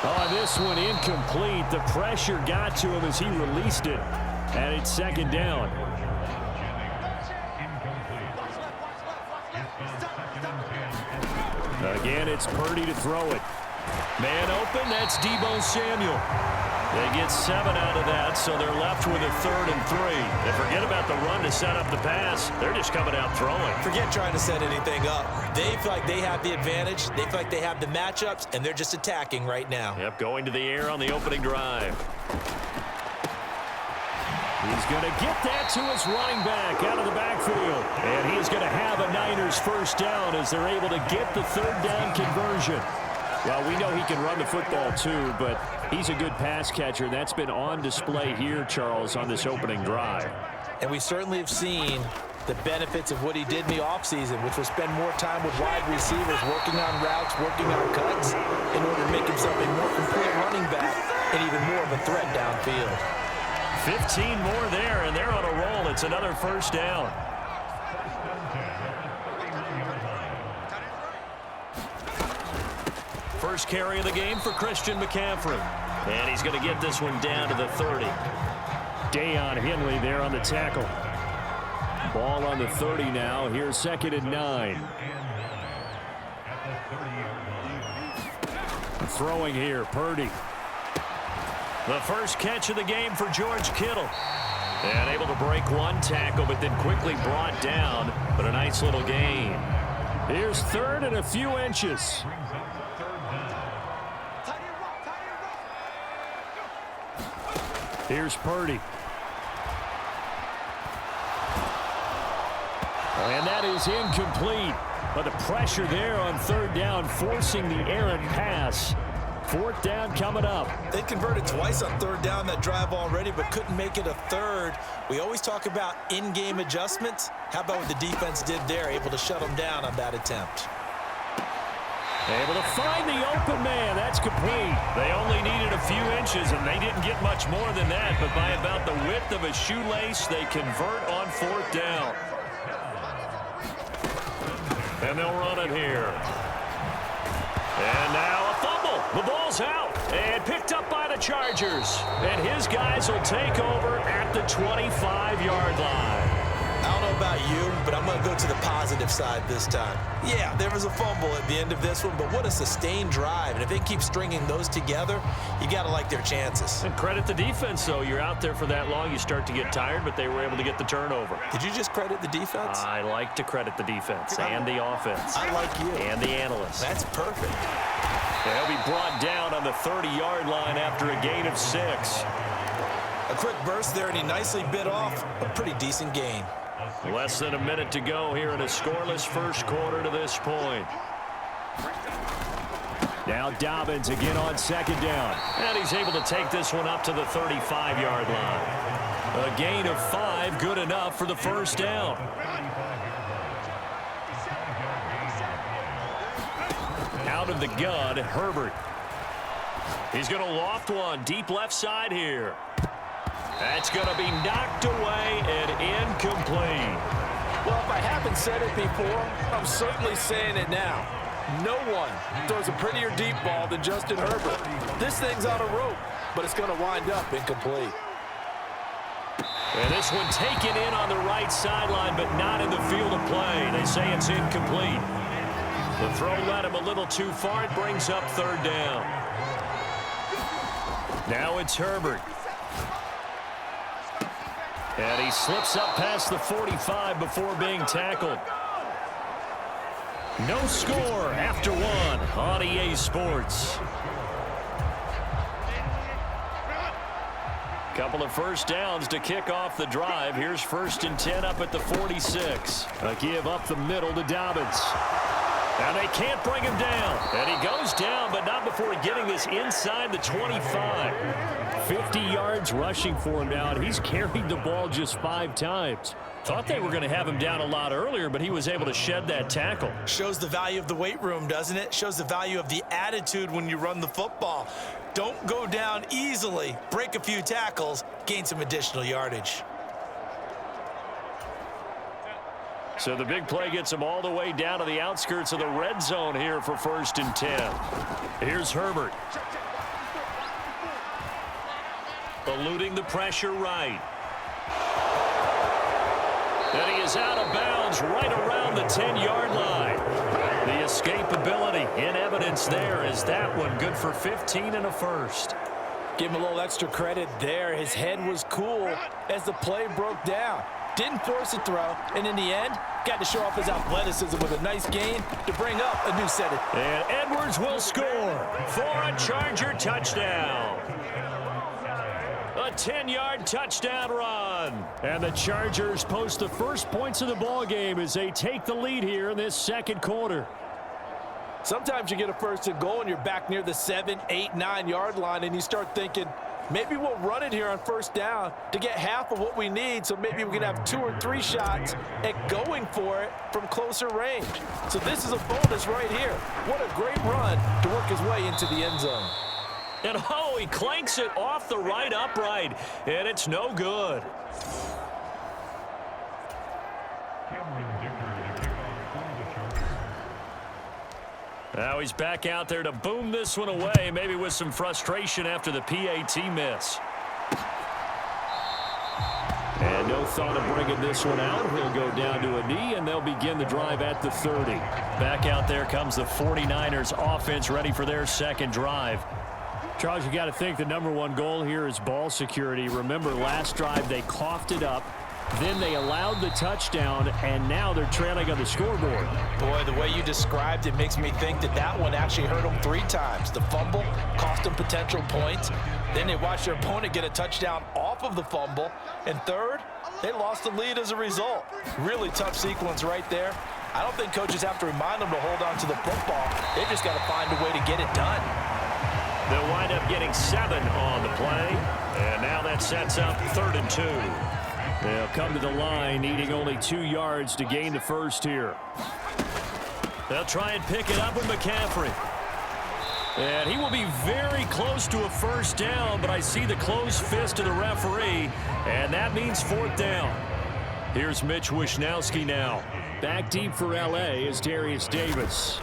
S2: Oh, this one incomplete. The pressure got to him as he released it. And it's 2nd down. Again, it's Purdy to throw it. Man open, that's Deebo Samuel. They get 7 out of that, so they're left with a 3rd and 3. They forget about the run to set up the pass. They're just coming out throwing.
S3: Forget trying to set anything up. They feel like they have the advantage. They feel like they have the matchups, and they're just attacking right now.
S2: Yep, going to the air on the opening drive. He's going to get that to his running back out of the backfield. And he's going to have a Niners first down as they're able to get the 3rd down conversion. Well, we know he can run the football too, but he's a good pass catcher. That's been on display here, Charles, on this opening drive.
S3: And we certainly have seen the benefits of what he did in the offseason, which was spend more time with wide receivers, working on routes, working on cuts, in order to make himself a more complete running back and even more of a threat downfield.
S2: 15 more there, and they're on a roll. It's another first down. First carry of the game for Christian McCaffrey. And he's going to get this one down to the 30. Deion Henley there on the tackle. Ball on the 30 now. Here's 2nd and 9. Throwing here, Purdy. The first catch of the game for George Kittle. And able to break one tackle, but then quickly brought down. But a nice little gain. Here's 3rd and a few inches. Here's Purdy. And that is incomplete. But the pressure there on third down, forcing the errant pass. Fourth down coming up.
S3: They converted twice on third down that drive already, but couldn't make it a third. We always talk about in-game adjustments. How about what the defense did there, able to shut them down on that attempt?
S2: Able to find the open man. That's complete. They only needed a few inches, and they didn't get much more than that. But by about the width of a shoelace, they convert on fourth down. And they'll run it here. And now a fumble. The ball's out and picked up by the Chargers. And his guys will take over at the 25-yard line.
S3: I don't know about you, but I'm going to go to the positive side this time. Yeah, there was a fumble at the end of this one, but what a sustained drive. And if they keep stringing those together, you got to like their chances.
S2: And credit the defense, though. You're out there for that long, you start to get tired, but they were able to get the turnover.
S3: Did you just credit the defense?
S2: I like to credit the defense and the offense.
S3: I like you.
S2: And the analysts.
S3: That's perfect.
S2: They'll be brought down on the 30-yard line after a gain of 6.
S3: A quick burst there, and he nicely bit off a pretty decent gain.
S2: Less than a minute to go here in a scoreless first quarter to this point. Now Dobbins again on second down. And he's able to take this one up to the 35-yard line. A gain of 5, good enough for the first down. Out of the gun, Herbert. He's going to loft one deep left side here. That's going to be knocked away and incomplete.
S3: Well, if I haven't said it before, I'm certainly saying it now. No one throws a prettier deep ball than Justin Herbert. This thing's on a rope, but it's going to wind up incomplete.
S2: And this one taken in on the right sideline, but not in the field of play. They say it's incomplete. The throw led him a little too far. It brings up third down. Now it's Herbert. And he slips up past the 45 before being tackled. No score after one on EA Sports. Couple of first downs to kick off the drive. Here's 1st and 10 up at the 46. A give up the middle to Dobbins. And they can't bring him down. And he goes down, but not before getting this inside the 25. 50 yards rushing for him now, and he's carried the ball just 5 times. Thought they were going to have him down a lot earlier, but he was able to shed that tackle.
S3: Shows the value of the weight room, doesn't it? Shows the value of the attitude when you run the football. Don't go down easily. Break a few tackles, gain some additional yardage.
S2: So the big play gets him all the way down to the outskirts of the red zone here for 1st and 10. Here's Herbert. Eluding the pressure right. And he is out of bounds right around the 10-yard line. The escapability in evidence there. Is that one good for 15 and a first?
S3: Give him a little extra credit there. His head was cool as the play broke down. Didn't force a throw, and in the end, got to show off his athleticism with a nice gain to bring up a new set of...
S2: And Edwards will score for a Charger touchdown. A 10-yard touchdown run. And the Chargers post the first points of the ball game as they take the lead here in this second quarter.
S3: Sometimes you get a 1st and goal and you're back near the 7, 8, 9-yard line, and you start thinking, maybe we'll run it here on 1st down to get half of what we need, so maybe we can have 2 or 3 shots at going for it from closer range. So this is a bonus right here. What a great run to work his way into the end zone.
S2: And oh, he clanks it off the right upright, and it's no good. Now he's back out there to boom this one away, maybe with some frustration after the PAT miss. And no thought of bringing this one out. He'll go down to a knee, and they'll begin the drive at the 30. Back out there comes the 49ers offense ready for their second drive. Charles, you got to think the #1 goal here is ball security. Remember, last drive they coughed it up. Then they allowed the touchdown, and now they're trailing on the scoreboard.
S3: Boy, the way you described it makes me think that that one actually hurt them 3 times. The fumble cost them potential points. Then they watched their opponent get a touchdown off of the fumble. And third, they lost the lead as a result. Really tough sequence right there. I don't think coaches have to remind them to hold on to the football. They just got to find a way to get it done.
S2: They'll wind up getting 7 on the play. And now that sets up 3rd and 2. They'll come to the line, needing only 2 yards to gain the first here. They'll try and pick it up with McCaffrey. And he will be very close to a first down, but I see the closed fist of the referee, and that means 4th down. Here's Mitch Wishnowski now. Back deep for L.A. is Darius Davis.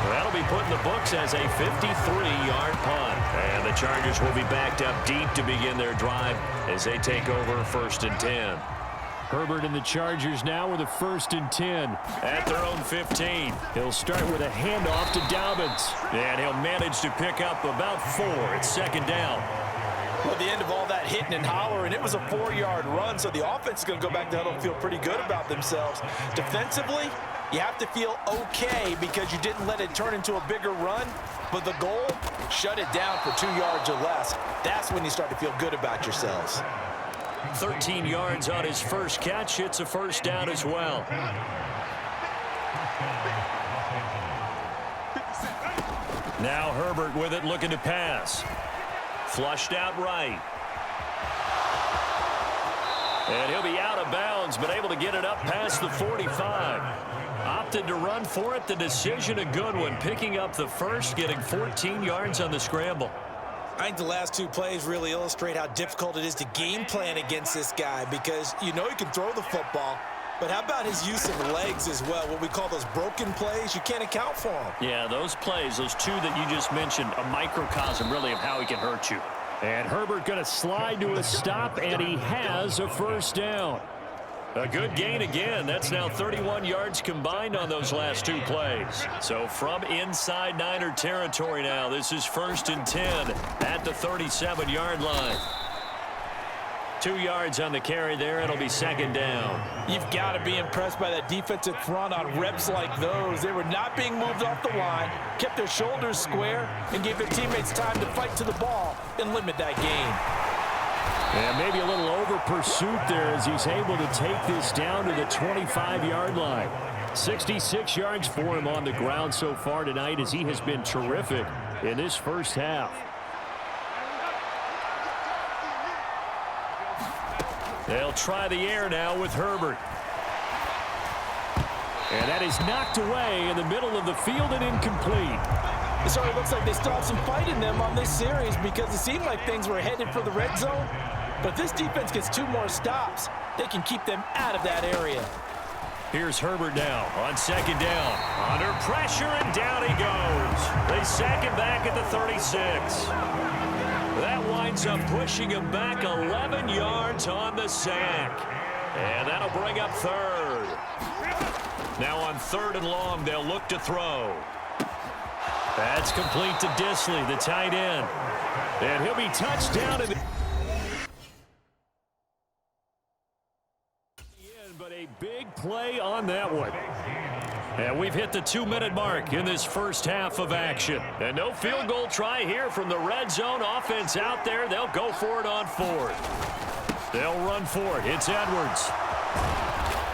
S2: That'll be put in the books as a 53-yard punt. And the Chargers will be backed up deep to begin their drive as they take over 1st and 10. Herbert and the Chargers now with a 1st and 10 at their own 15. He'll start with a handoff to Dobbins. And he'll manage to pick up about 4 at 2nd down.
S3: Well, at the end of all that hitting and hollering, it was a 4-yard run, so the offense is going to go back to huddle and feel pretty good about themselves. Defensively, you have to feel okay because you didn't let it turn into a bigger run. But the goal, shut it down for 2 yards or less. That's when you start to feel good about yourselves.
S2: 13 yards on his first catch. It's a first down as well. Now Herbert with it, looking to pass. Flushed out right. And he'll be out of bounds, but able to get it up past the 45. Opted to run for it. The decision a good one. Picking up the first, getting 14 yards on the scramble.
S3: I think the last 2 plays really illustrate how difficult it is to game plan against this guy because you know he can throw the football, but how about his use of legs as well? What we call those broken plays, you can't account for them.
S2: Yeah, those plays, those 2 that you just mentioned, a microcosm really of how he can hurt you. And Herbert going to slide to a stop, and he has a first down. A good gain again. That's now 31 yards combined on those last 2 plays. So from inside Niner territory now, this is 1st and 10 at the 37-yard line. 2 yards on the carry there. It'll be 2nd down.
S3: You've got to be impressed by that defensive front on reps like those. They were not being moved off the line, kept their shoulders square, and gave their teammates time to fight to the ball and limit that gain.
S2: And maybe a little over pursuit there as he's able to take this down to the 25-yard line. 66 yards for him on the ground so far tonight as he has been terrific in this first half. They'll try the air now with Herbert. And that is knocked away in the middle of the field and incomplete.
S3: It sort of looks like they still have some fight in them on this series because it seemed like things were headed for the red zone. But if this defense gets 2 more stops, they can keep them out of that area.
S2: Here's Herbert now on 2nd down. Under pressure, and down he goes. They sack him back at the 36. That winds up pushing him back 11 yards on the sack. And that'll bring up 3rd. Now on 3rd and long, they'll look to throw. That's complete to Disley, the tight end. And he'll be touched down. But a big play on that one. And we've hit the 2-minute mark in this first half of action. And no field goal try here from the red zone offense out there. They'll go for it on 4th. They'll run for it. It's Edwards.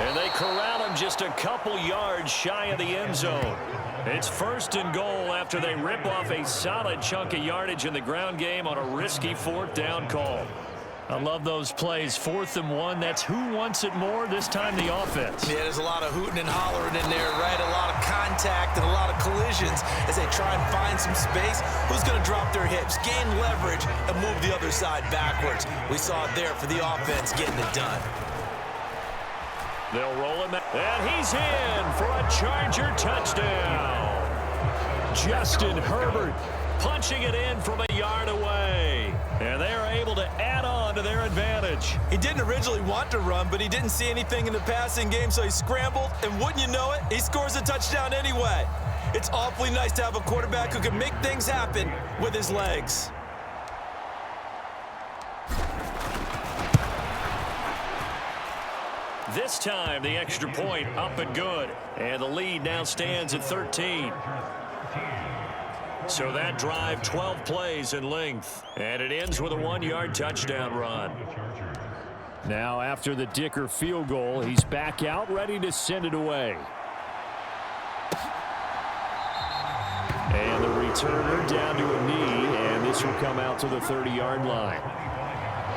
S2: And they corral him just a couple yards shy of the end zone. It's 1st and goal after they rip off a solid chunk of yardage in the ground game on a risky 4th down call. I love those plays. 4th and 1. That's who wants it more, this time the offense.
S3: Yeah, there's a lot of hooting and hollering in there, right? A lot of contact and a lot of collisions as they try and find some space. Who's going to drop their hips, gain leverage, and move the other side backwards? We saw it there for the offense getting it done.
S2: They'll roll him out. And he's in for a Charger touchdown. Justin Herbert punching it in from a yard away. And they are able to add on to their advantage.
S3: He didn't originally want to run, but he didn't see anything in the passing game, so he scrambled, and wouldn't you know it, he scores a touchdown anyway. It's awfully nice to have a quarterback who can make things happen with his legs.
S2: This time, the extra point up and good. And the lead now stands at 13. So that drive, 12 plays in length. And it ends with a 1-yard touchdown run. Now, after the Dicker field goal, he's back out, ready to send it away. And the returner down to a knee, and this will come out to the 30-yard line.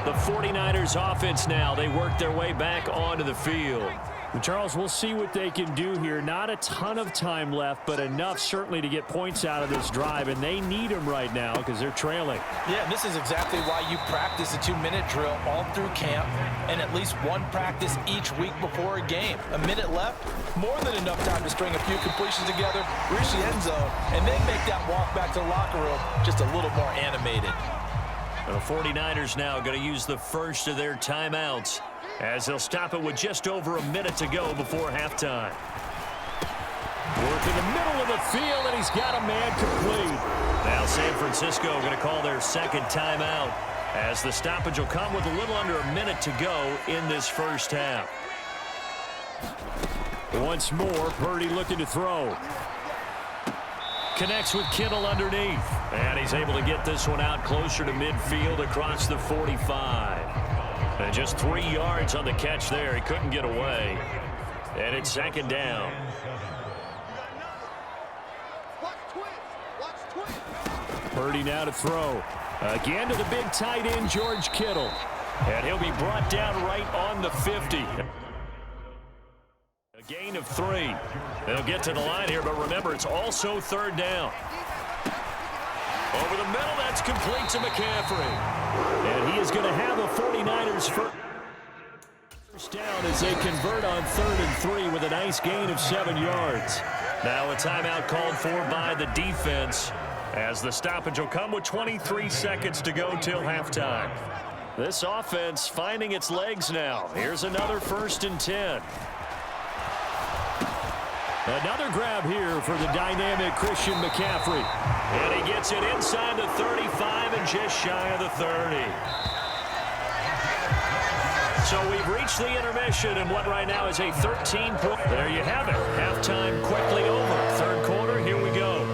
S2: The 49ers offense now, they work their way back onto the field. And Charles, we'll see what they can do here. Not a ton of time left, but enough certainly to get points out of this drive, and they need them right now because they're trailing.
S3: Yeah, and this is exactly why you practice a 2-minute drill all through camp and at least one practice each week before a game. A minute left, more than enough time to string a few completions together, reach the end zone, and then make that walk back to the locker room just a little more animated.
S2: The 49ers now going to use the first of their timeouts as they'll stop it with just over a minute to go before halftime. Work in the middle of the field, and he's got a man complete. Now San Francisco going to call their second timeout as the stoppage will come with a little under a minute to go in this first half. Once more, Purdy looking to throw. Connects with Kittle underneath. And he's able to get this one out closer to midfield across the 45. And just 3 yards on the catch there. He couldn't get away. And it's second down. Purdy now to throw. Again to the big tight end, George Kittle. And he'll be brought down right on the 50. A gain of 3. They'll get to the line here, but remember, it's also third down. Over the middle, that's complete to McCaffrey. And he is going to have a 49ers first down as they convert on 3rd and 3 with a nice gain of 7 yards. Now a timeout called for by the defense as the stoppage will come with 23 seconds to go till halftime. This offense finding its legs now. Here's another 1st and 10. Another grab here for the dynamic Christian McCaffrey. And he gets it inside the 35 and just shy of the 30. So we've reached the intermission and what right now is a 13-point. There you have it. Halftime quickly over. 3rd quarter, here we go.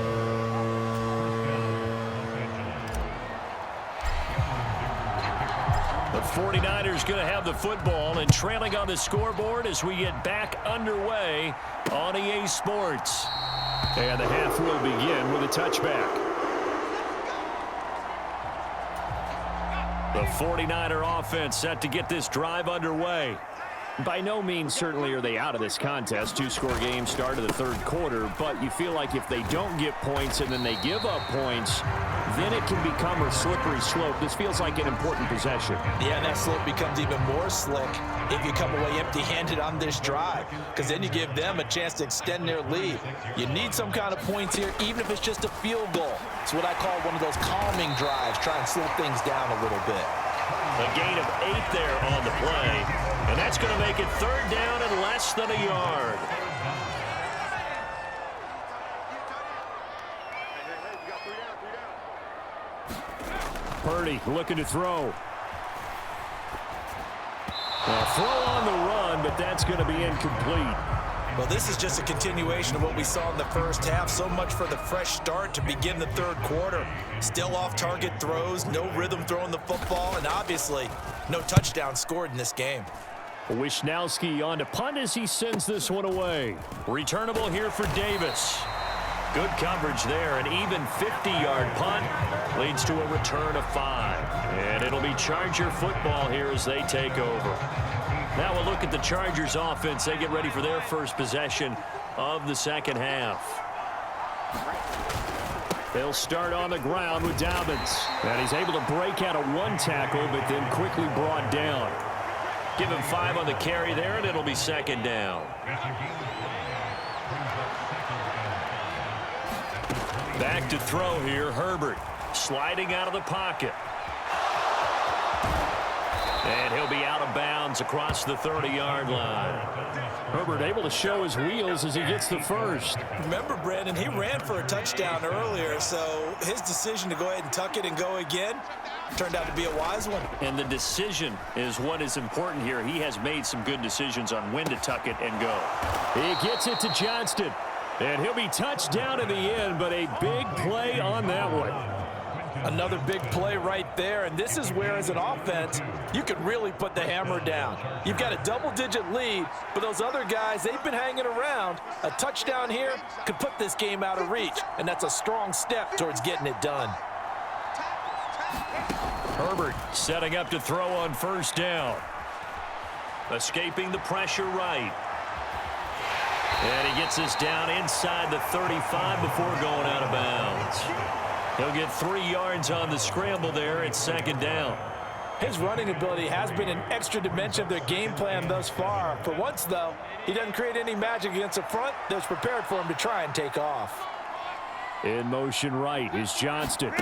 S2: The 49ers going to have the football and trailing on the scoreboard as we get back underway on EA Sports. And the half will begin with a touchback. The 49er offense set to get this drive underway. By no means certainly are they out of this contest. 2-score game start of the 3rd quarter, but you feel like if they don't get points and then they give up points, then it can become a slippery slope. This feels like an important possession.
S3: Yeah, and that slope becomes even more slick if you come away empty-handed on this drive, because then you give them a chance to extend their lead. You need some kind of points here, even if it's just a field goal. It's what I call one of those calming drives, try and slow things down a little bit.
S2: A gain of 8 there on the play, and that's going to make it 3rd down and less than a yard. Purdy looking to throw. A throw on the run, but that's going to be incomplete.
S3: Well, this is just a continuation of what we saw in the first half. So much for the fresh start to begin the 3rd quarter. Still off-target throws, no rhythm throwing the football, and obviously no touchdown scored in this game.
S2: Wisnowski on to punt as he sends this one away. Returnable here for Davis. Good coverage there. An even 50-yard punt leads to a return of 5. And it'll be Charger football here as they take over. Now we'll look at the Chargers offense. They get ready for their first possession of the 2nd half. They'll start on the ground with Dobbins. And he's able to break out of 1 tackle, but then quickly brought down. Give him 5 on the carry there, and it'll be 2nd down. Back to throw here, Herbert. Sliding out of the pocket. And he'll be out of bounds across the 30-yard line. Herbert able to show his wheels as he gets the first.
S3: Remember, Brandon, he ran for a touchdown earlier, so his decision to go ahead and tuck it and go again turned out to be a wise one.
S2: And the decision is what is important here. He has made some good decisions on when to tuck it and go. He gets it to Johnston. And he'll be touched down in the end, but a big play on that one.
S3: Another big play right there, and this is where, as an offense, you can really put the hammer down. You've got a double-digit lead, but those other guys, they've been hanging around. A touchdown here could put this game out of reach, and that's a strong step towards getting it done.
S2: Herbert setting up to throw on first down. Escaping the pressure right. And he gets this down inside the 35 before going out of bounds. He'll get 3 yards on the scramble there at second down.
S3: His running ability has been an extra dimension of their game plan thus far. For once, though, he doesn't create any magic against the front that's prepared for him to try and take off.
S2: In motion right is Johnston.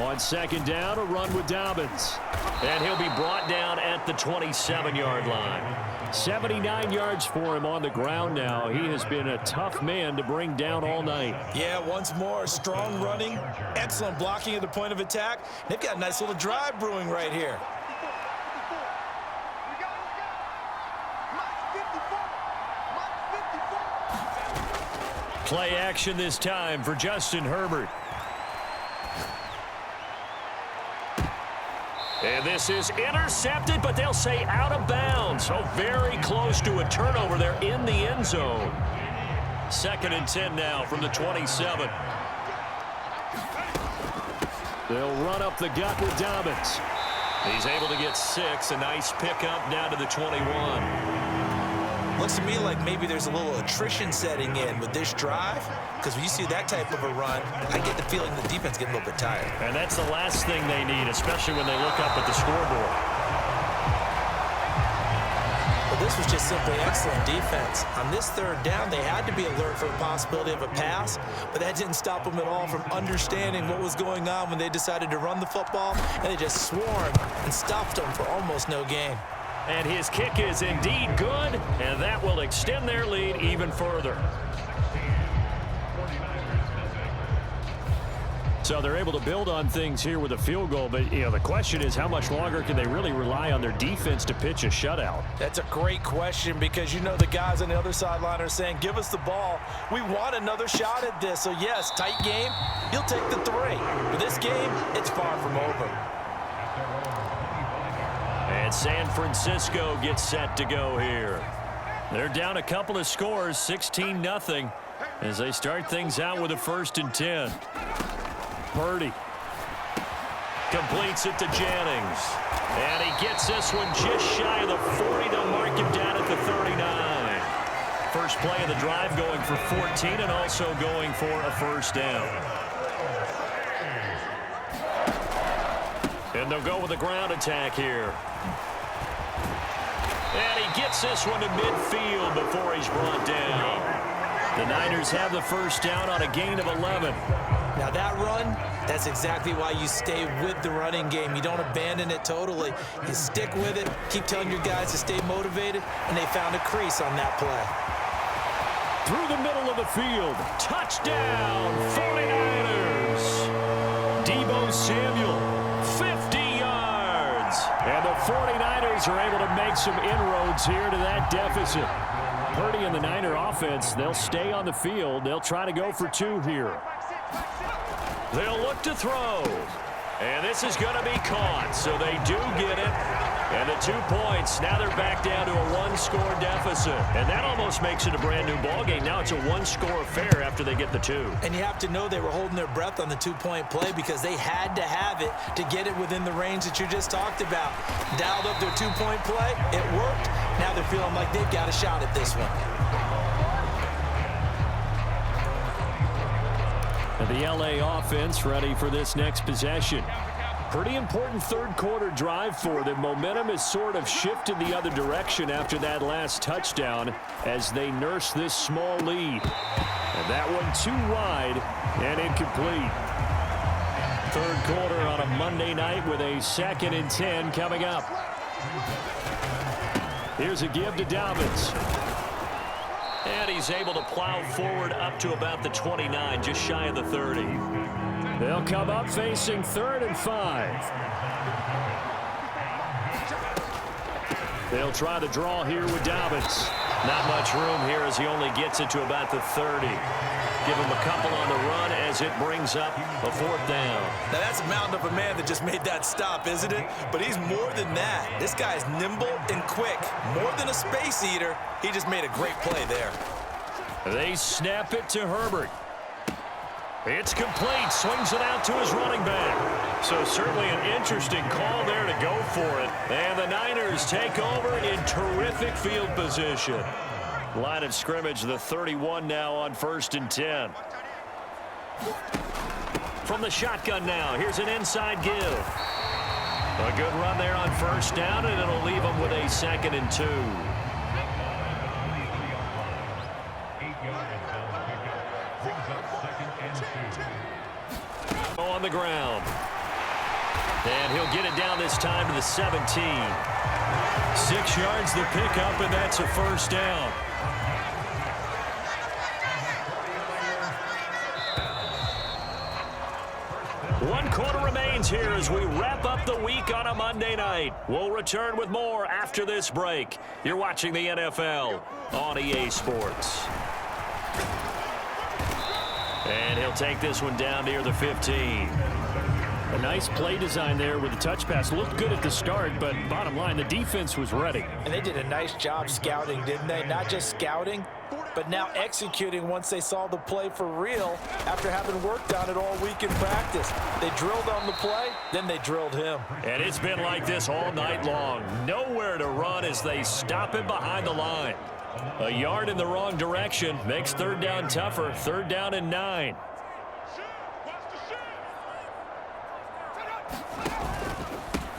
S2: On second down, a run with Dobbins. And he'll be brought down at the 27-yard line. 79 yards for him on the ground now. He has been a tough man to bring down all night.
S3: Yeah, once more, strong running, excellent blocking at the point of attack. They've got a nice little drive brewing right here.
S2: Play action this time for Justin Herbert. And this is intercepted, but they'll say out of bounds. So very close to a turnover there in the end zone. 2nd and 10 now from the 27. They'll run up the gut with Dobbins. He's able to get 6. A nice pickup down to the 21.
S3: Looks to me like maybe there's a little attrition setting in with this drive, because when you see that type of a run, I get the feeling the defense getting a little bit tired.
S2: And that's the last thing they need, especially when they look up at the scoreboard.
S3: Well, this was just simply excellent defense. On this 3rd down, they had to be alert for the possibility of a pass, but that didn't stop them at all from understanding what was going on when they decided to run the football, and they just swarmed and stopped them for almost no gain.
S2: And his kick is indeed good, and that will extend their lead even further. So they're able to build on things here with a field goal, but the question is how much longer can they really rely on their defense to pitch a shutout?
S3: That's a great question, because the guys on the other sideline are saying, give us the ball. We want another shot at this. So yes, tight game, you'll take the 3. But this game, it's far from over.
S2: And San Francisco gets set to go here. They're down a couple of scores, 16-0, as they start things out with a 1st and 10. Purdy completes it to Jennings. And he gets this one just shy of the 40. They'll mark him down at the 39. First play of the drive going for 14 and also going for a 1st down. And they'll go with a ground attack here. And he gets this one to midfield before he's brought down. The Niners have the 1st down on a gain of 11.
S3: Now that run, that's exactly why you stay with the running game. You don't abandon it totally. You stick with it, keep telling your guys to stay motivated, and they found a crease on that play.
S2: Through the middle of the field, touchdown, 49ers. Deebo Samuel, 50 yards. And the 49ers are able to make some inroads here to that deficit. Purdy and the Niner offense, they'll stay on the field. They'll try to go for 2 here. They'll look to throw. And this is going to be caught, so they do get it. And the 2 points, now they're back down to a 1-score deficit. And that almost makes it a brand-new ballgame. Now it's a 1-score affair after they get the 2.
S3: And you have to know they were holding their breath on the 2-point play, because they had to have it to get it within the range that you just talked about. Dialed up their 2-point play. It worked. Now they're feeling like they've got a shot at this one.
S2: And the LA offense ready for this next possession. Pretty important 3rd quarter drive for them. Momentum has sort of shifted the other direction after that last touchdown as they nurse this small lead. And that one too wide and incomplete. third quarter on a Monday night with a 2nd and 10 coming up. Here's a give to Dobbins. And he's able to plow forward up to about the 29, just shy of the 30. They'll come up facing 3rd and 5. They'll try the draw here with Dobbins. Not much room here as he only gets it to about the 30. Give him a couple on the run as it brings up a 4th down.
S3: Now that's a mountain of a man that just made that stop, isn't it? But he's more than that. This guy's nimble and quick. More than a space eater, he just made a great play there.
S2: They snap it to Herbert. It's complete. Swings it out to his running back. So certainly an interesting call there to go for it. And the Niners take over in terrific field position. Line of scrimmage, the 31 now on 1st and 10. From the shotgun now, here's an inside give. A good run there on 1st down, and it'll leave them with a 2nd and 2. On the ground. And he'll get it down this time to the 17. 6 yards the pickup, and that's a 1st down. One quarter remains here as we wrap up the week on a Monday night. We'll return with more after this break. You're watching the NFL on EA Sports. And he'll take this one down near the 15. A nice play design there with the touch pass. Looked good at the start, but bottom line, the defense was ready.
S3: And they did a nice job scouting, didn't they? Not just scouting, but now executing once they saw the play for real after having worked on it all week in practice. They drilled on the play, then they drilled him.
S2: And it's been like this all night long. Nowhere to run as they stop him behind the line. A yard in the wrong direction makes 3rd down tougher. 3rd down and 9.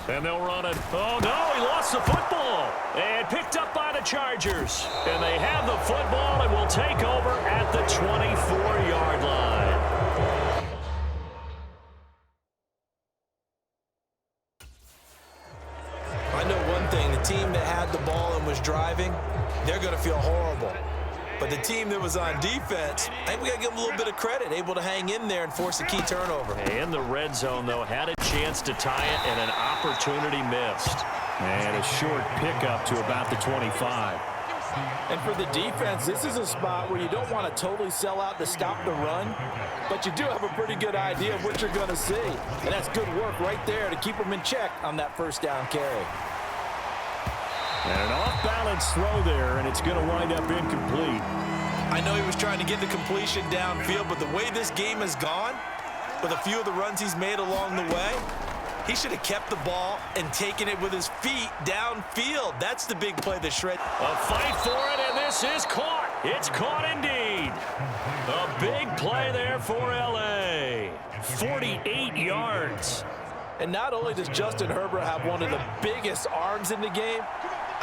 S2: And they'll run it. Oh, no, he lost the football. And picked up by the Chargers. And they have the football and will take over at the 24-yard line.
S3: I know one thing. The team that had the ball and was driving, they're going to feel horrible. But the team that was on defense, I think we got to give them a little bit of credit, able to hang in there and force a key turnover.
S2: And the red zone, though, had a chance to tie it and an opportunity missed. And a short pickup to about the 25.
S3: And for the defense, this is a spot where you don't want to totally sell out to stop the run, but you do have a pretty good idea of what you're going to see. And that's good work right there to keep them in check on that 1st down carry.
S2: And an off-balance throw there, and it's going to wind up incomplete.
S3: I know he was trying to get the completion downfield, but the way this game has gone, with a few of the runs he's made along the way, he should have kept the ball and taken it with his feet downfield. That's the big play that shred.
S2: A fight for it, and this is caught. It's caught indeed. A big play there for L.A. 48 yards.
S3: And not only does Justin Herbert have one of the biggest arms in the game,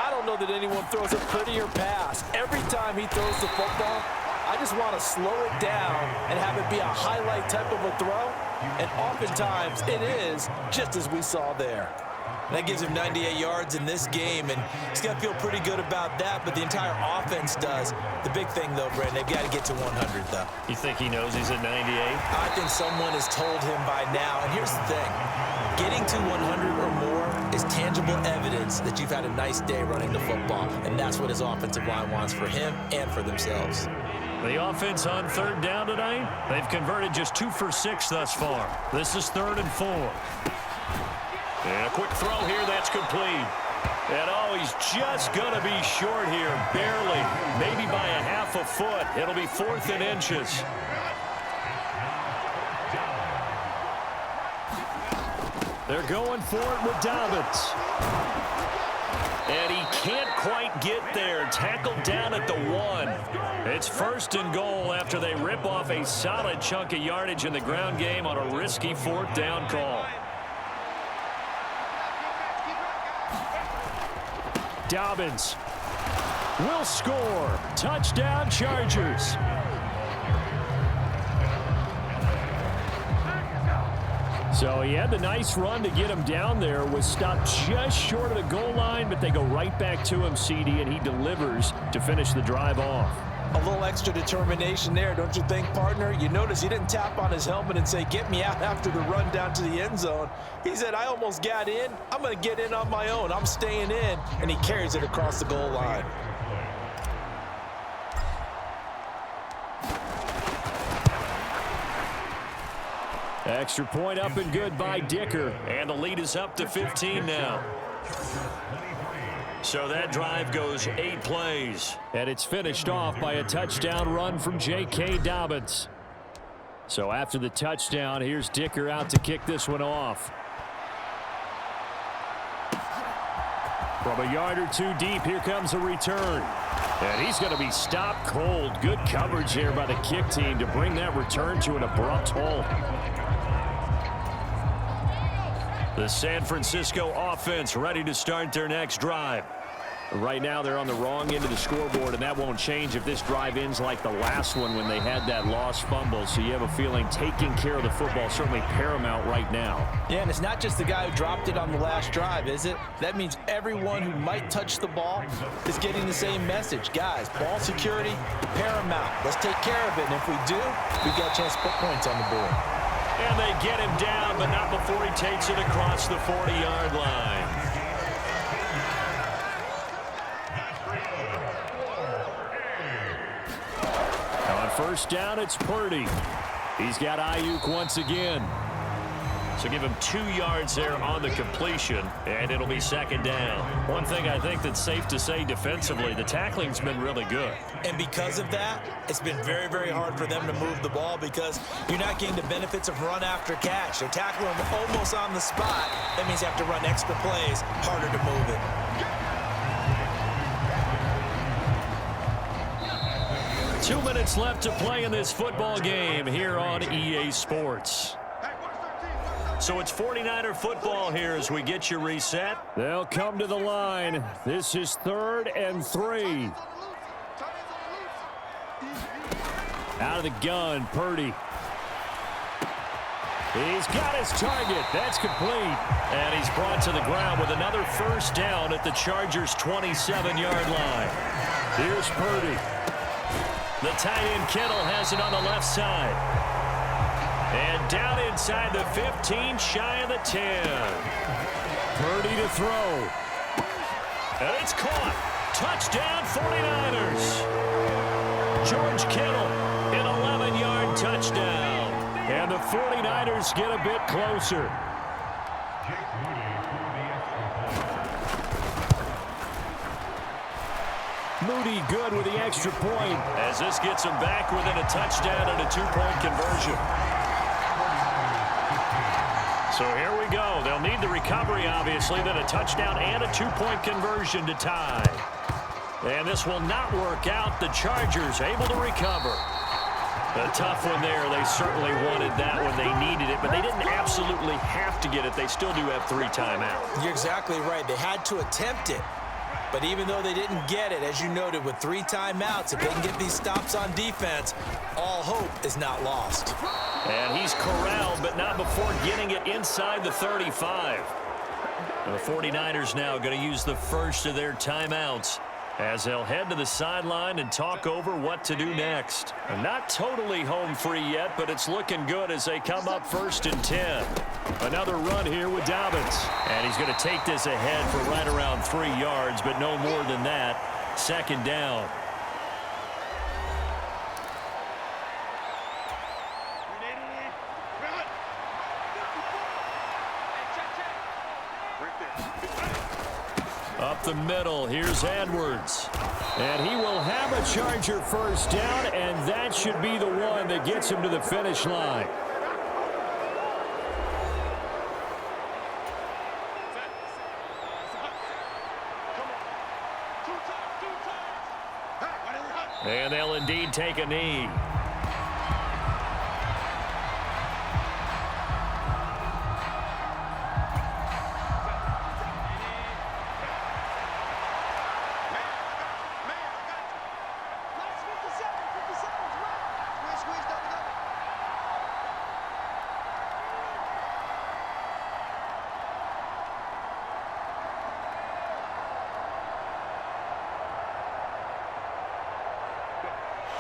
S3: I don't know that anyone throws a prettier pass. Every time he throws the football, I just want to slow it down and have it be a highlight type of a throw. And oftentimes it is, just as we saw there. That gives him 98 yards in this game, and he's got to feel pretty good about that, but the entire offense does. The big thing, though, Brent, they've got to get to 100, though.
S2: You think he knows he's at 98?
S3: I think someone has told him by now, and here's the thing. Getting to 100 or more is tangible evidence that you've had a nice day running the football, and that's what his offensive line wants for him and for themselves.
S2: The offense on 3rd down tonight, they've converted just 2 for 6 thus far. This is 3rd and 4. And a quick throw here, that's complete. And oh, he's just going to be short here, barely, maybe by a half a foot. It'll be 4th and inches. They're going for it with Dobbins. And he can't quite get there. Tackled down at the 1. It's 1st and goal after they rip off a solid chunk of yardage in the ground game on a risky 4th down call. Dobbins will score. Touchdown, Chargers. So he had the nice run to get him down there, was stopped just short of the goal line, but they go right back to him, CD, and he delivers to finish the drive off.
S3: A little extra determination there, don't you think, partner? You notice he didn't tap on his helmet and say, get me out after the run down to the end zone. He said, I almost got in. I'm going to get in on my own. I'm staying in. And he carries it across the goal line.
S2: Extra point up and good by Dicker. And the lead is up to 15 now. So that drive goes 8 plays. And it's finished off by a touchdown run from J.K. Dobbins. So after the touchdown, here's Dicker out to kick this one off. From a yard or two deep, here comes a return. And he's going to be stopped cold. Good coverage here by the kick team to bring that return to an abrupt halt. The San Francisco offense ready to start their next drive. Right now they're on the wrong end of the scoreboard, and that won't change if this drive ends like the last one when they had that lost fumble. So you have a feeling taking care of the football certainly paramount right now.
S3: Yeah, and it's not just the guy who dropped it on the last drive, is it? That means everyone who might touch the ball is getting the same message. Guys, ball security, paramount. Let's take care of it, and if we do, we've got a chance to put points on the board.
S2: And they get him down, but not before he takes it across the 40-yard line. On first down, it's Purdy. He's got Ayuk once again. So give him 2 yards there on the completion, and it'll be second down. One thing I think that's safe to say defensively, the tackling's been really good.
S3: And because of that, it's been very, very hard for them to move the ball because you're not getting the benefits of run after catch. They're tackling them almost on the spot. That means you have to run extra plays, harder to move it.
S2: 2 minutes left to play in this football game here on EA Sports. So it's 49er football here as we get you reset. They'll come to the line. This is 3rd and 3. Out of the gun, Purdy. He's got his target. That's complete. And he's brought to the ground with another first down at the Chargers' 27-yard line. Here's Purdy. The tight end Kittle has it on the left side. And down inside the 15, shy of the 10. Purdy to throw. And it's caught. Touchdown 49ers. George Kittle, an 11-yard touchdown. And the 49ers get a bit closer. Moody good with the extra point. As this gets him back within a touchdown and a 2-point conversion. So here we go. They'll need the recovery, obviously, then a touchdown and a 2-point conversion to tie. And this will not work out. The Chargers able to recover. A tough one there. They certainly wanted that when they needed it, but they didn't absolutely have to get it. They still do have 3 timeouts.
S3: You're exactly right. They had to attempt it. But even though they didn't get it, as you noted, with 3 timeouts, if they can get these stops on defense, all hope is not lost.
S2: And he's corralled, but not before getting it inside the 35. And the 49ers now going to use the first of their timeouts as they'll head to the sideline and talk over what to do next. And not totally home free yet, but it's looking good as they come up 1st and 10. Another run here with Dobbins. And he's going to take this ahead for right around 3 yards, but no more than that. Second down. Up the middle, here's Edwards. And he will have a Charger first down, and that should be the one that gets him to the finish line. And they'll indeed take a knee.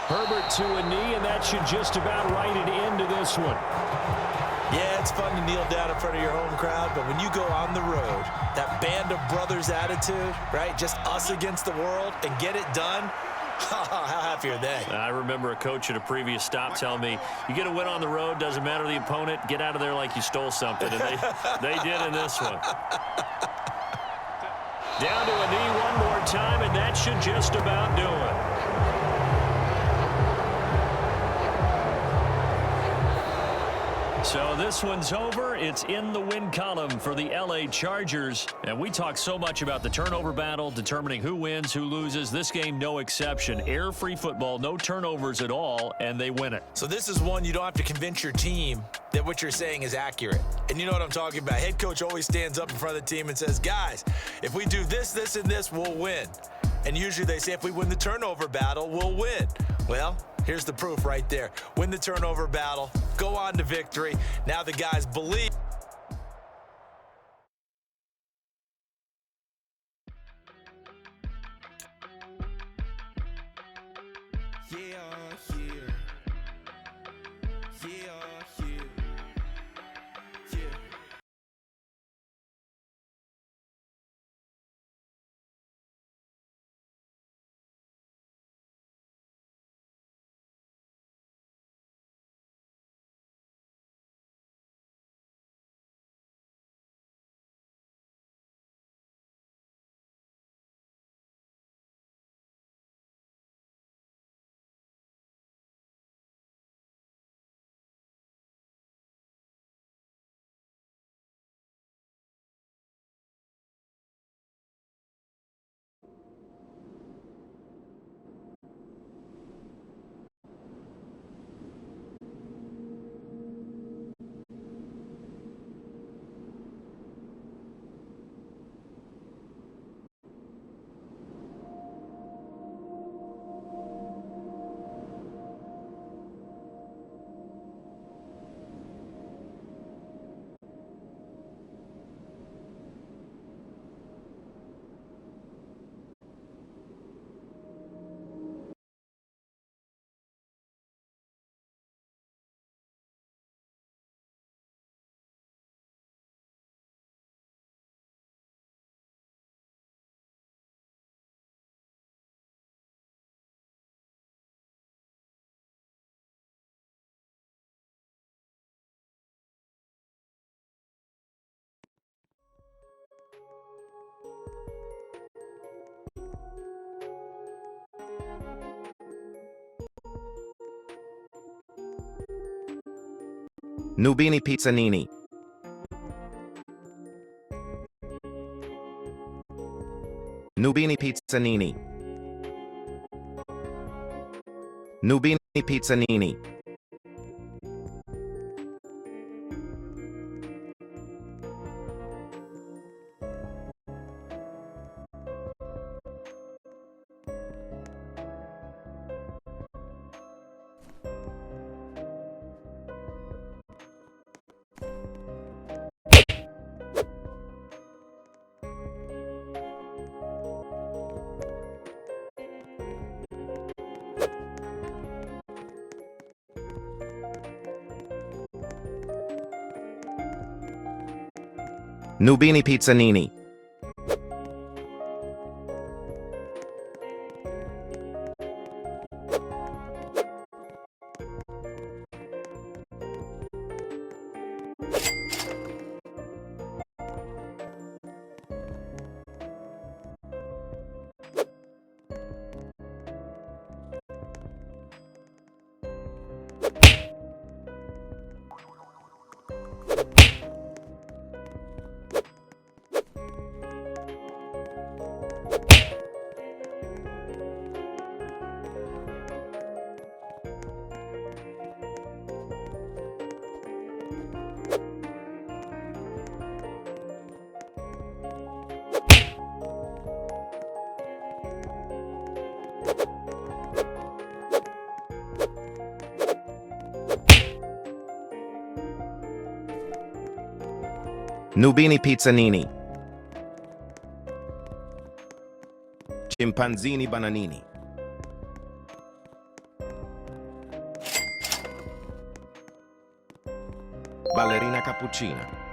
S2: Herbert to a knee, and that should just about write it into this one.
S3: Yeah, it's fun to kneel down in front of your home crowd, but when you go on the road, that band of brothers attitude, right? Just us against the world and get it done. How happy are they?
S2: I remember a coach at a previous stop telling me, you get a win on the road, doesn't matter the opponent, get out of there like you stole something. And they did in this one. Down to a knee one more time, and that should just about do it. So this one's over. It's in the win column for the LA Chargers. And we talk so much about the turnover battle, determining who wins, who loses. This game, no exception. Air-free football, no turnovers at all, and they win it.
S3: So this is one you don't have to convince your team that what you're saying is accurate. And you know what I'm talking about. Head coach always stands up in front of the team and says, guys, if we do this, this, and this, we'll win. And usually they say if we win the turnover battle, we'll win. Well, here's the proof right there. Win the turnover battle, go on to victory. Now the guys believe.
S5: Nubini Pizzanini. Nubini Pizzanini. Nubini Pizzanini. Nubini Pizzanini. Nubini Pizzanini. Chimpanzini Bananini. Ballerina cappuccina.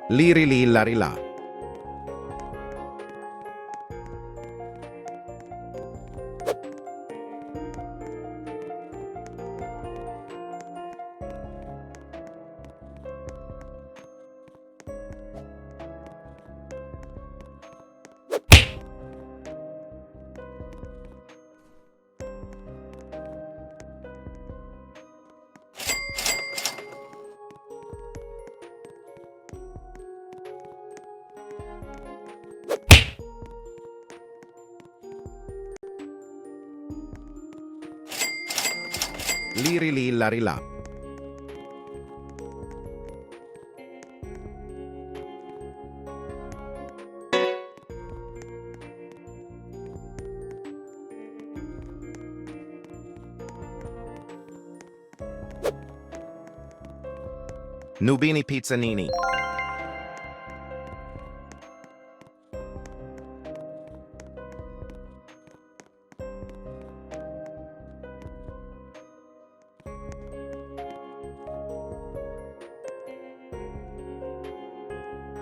S5: Liri li lari la. Liri li lari la. Nubini pizzanini.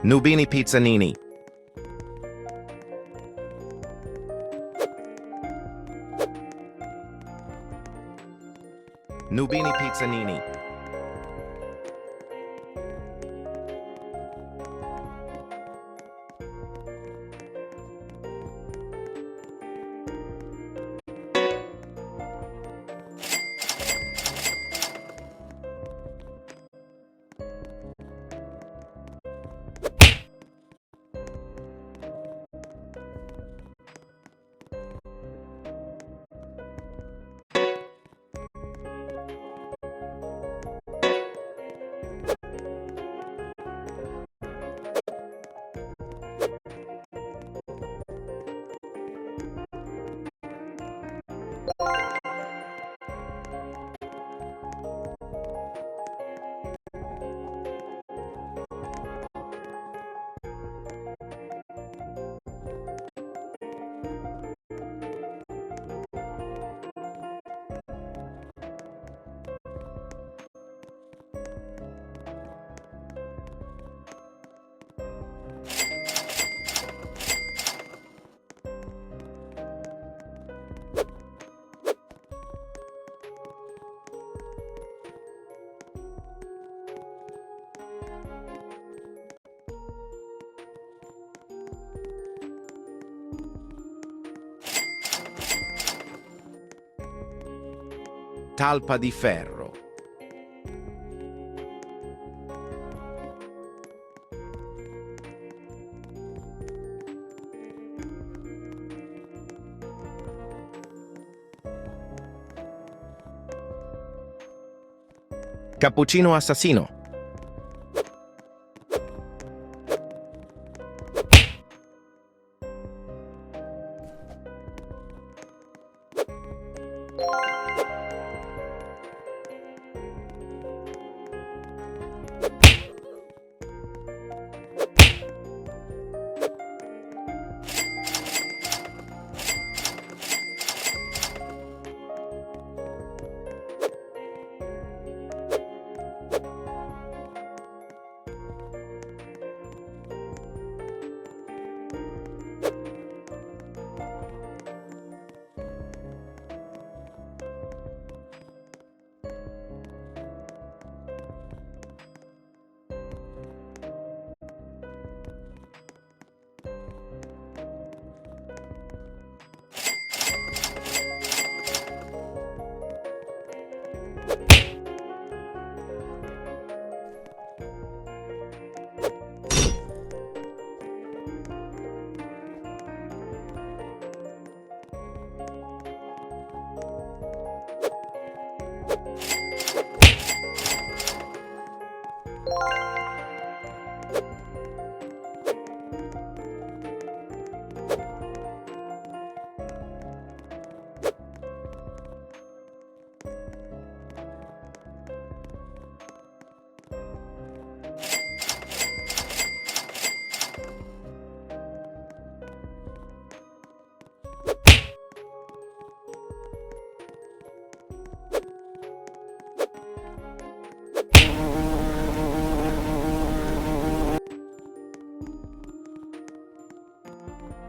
S5: Nubini pizzanini. Nubini pizzanini. Talpa di ferro. Cappuccino assassino.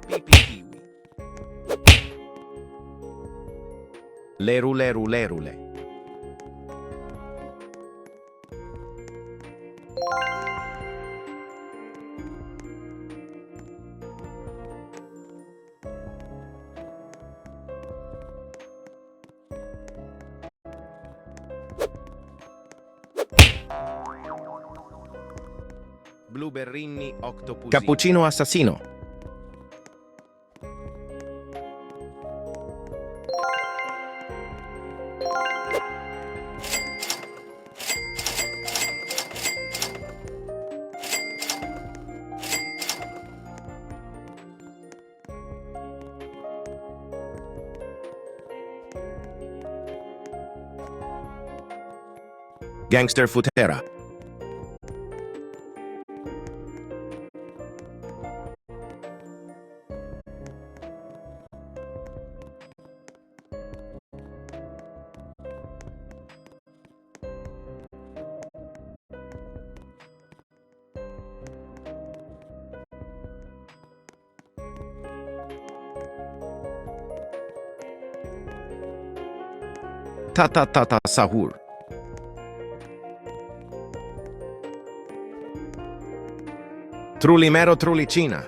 S5: Pipi kiwi. Leru leru lerule. Blueberrini octopusino. Cappuccino assassino. Gangster futera. Tata sahur. Trulimero trulicina.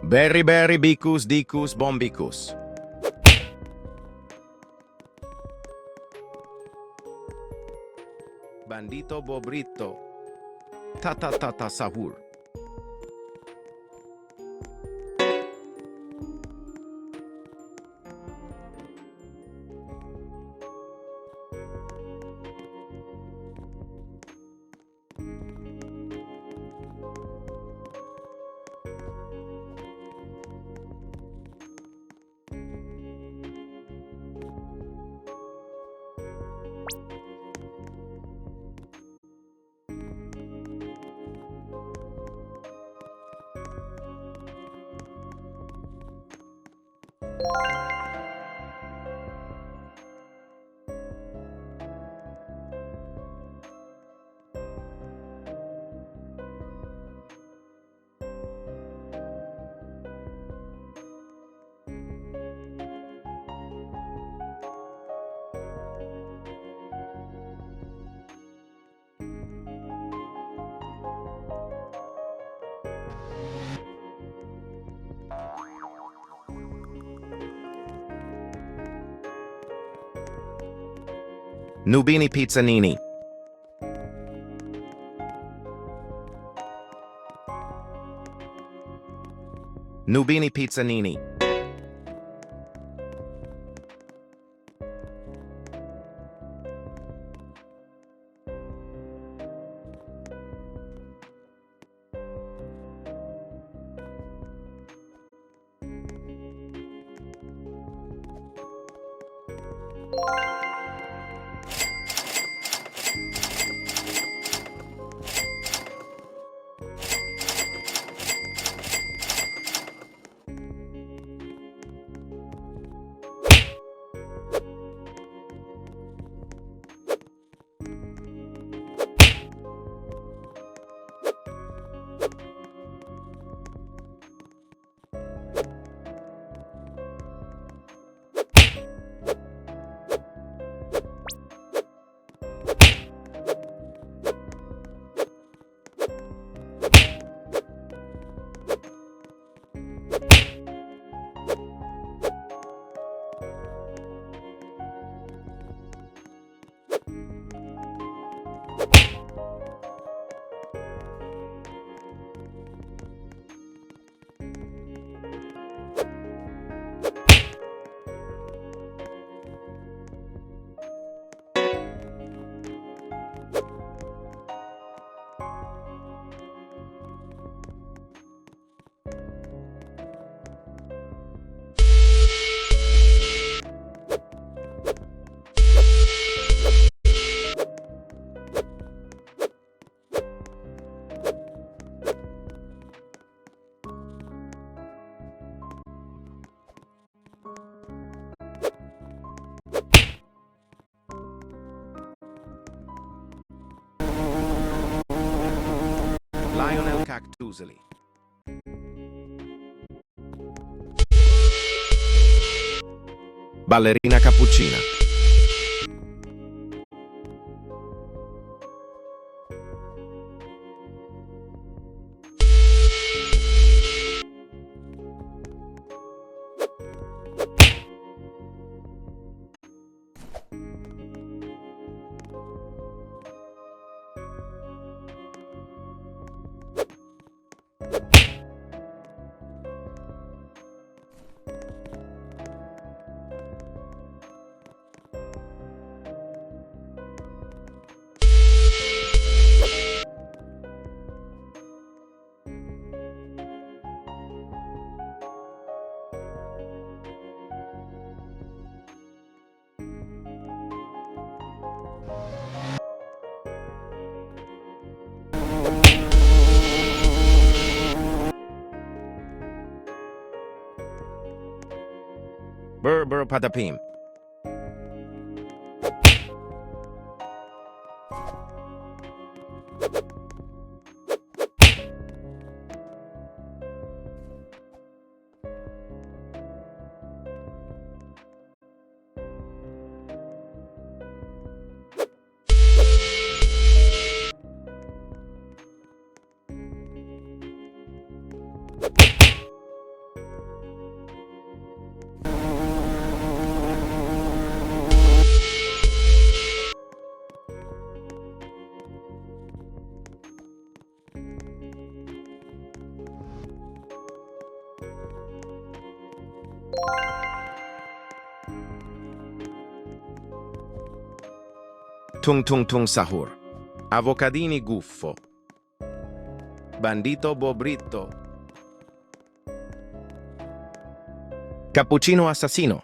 S5: Berry berry bicus dicus bombicus. Bandito bobrito. Tata sahur. Nubini pizzanini. Nubini pizzanini. Lionel Cactuseli. Ballerina cappuccina. Burr patapim. Tung tung tung sahur. Avocadini guffo. Bandito bobrito. Cappuccino assassino.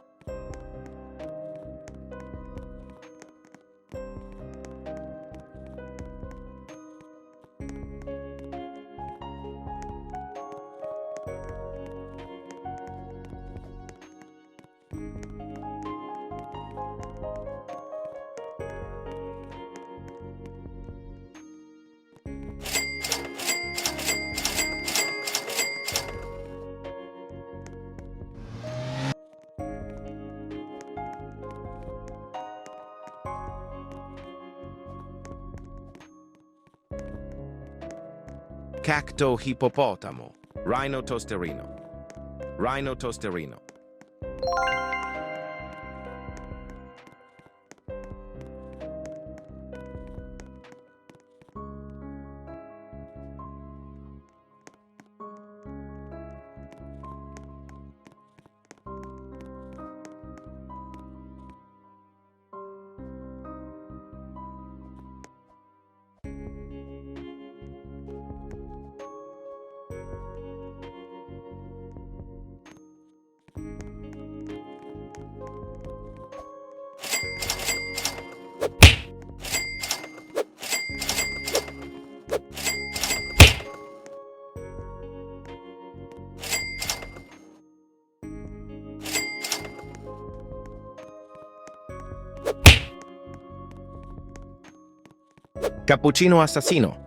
S5: Cacto hippopotamo. Rhino tosterino. Rhino tosterino. Cappuccino assassino.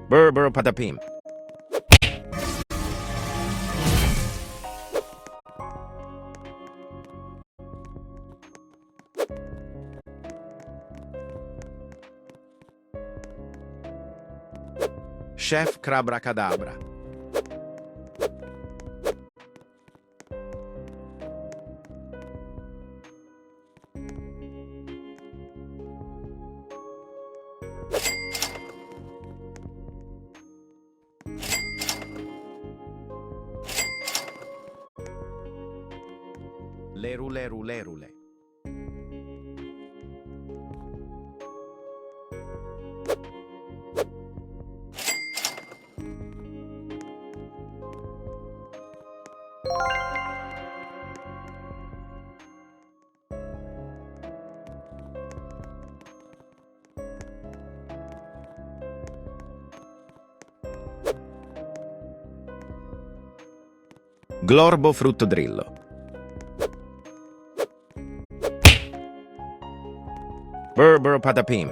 S5: Burr patapim. Chef Crabra-Cadabra. Lerule. Glorbo fruttodrillo. Burr patapim.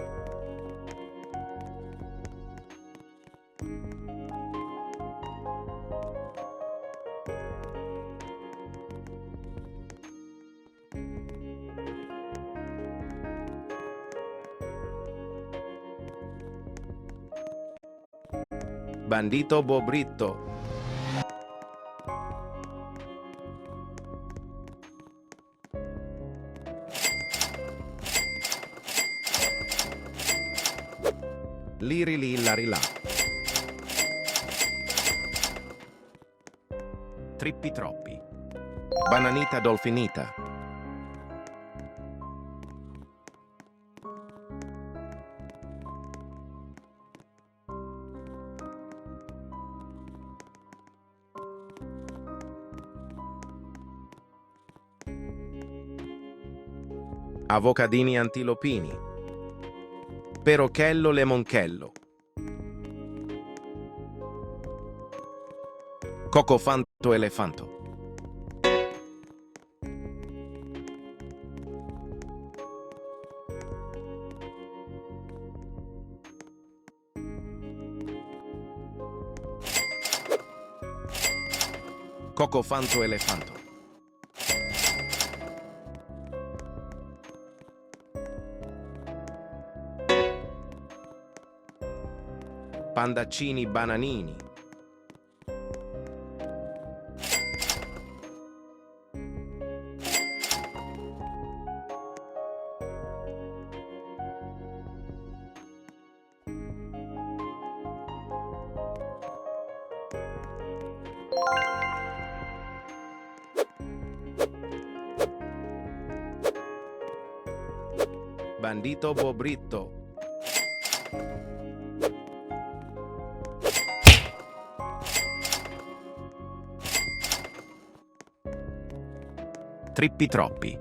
S5: Bandito Bobritto. Liri larilà. Trippi troppi. Bananita dolfinita. Avocadini antilopini. Perochello lemonchello. Cocofanto elefanto. Cocofanto elefanto. Pandaccini bananini. Bandito Bobritto. Trippi troppi.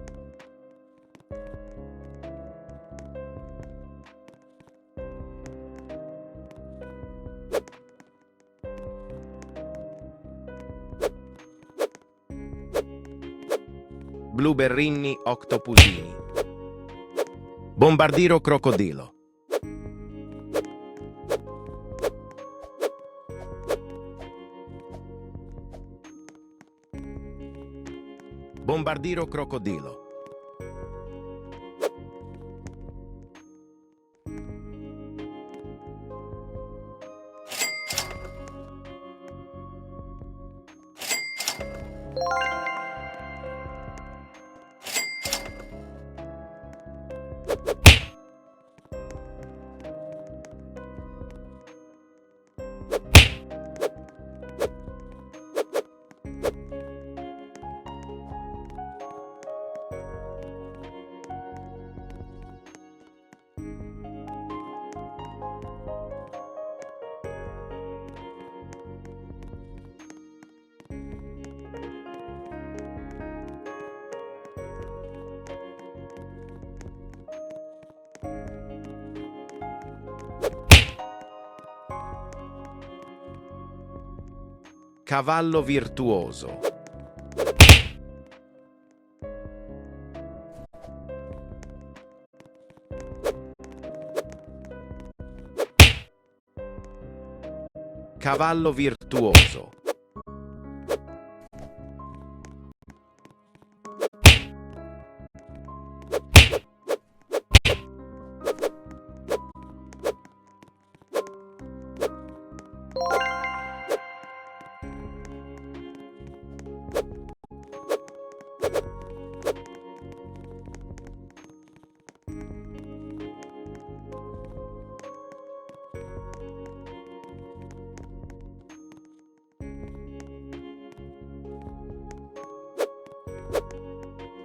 S5: Blueberrini octopusini. Bombardiro crocodilo. Bombardiro crocodilo. Cavallo virtuoso. Cavallo virtuoso.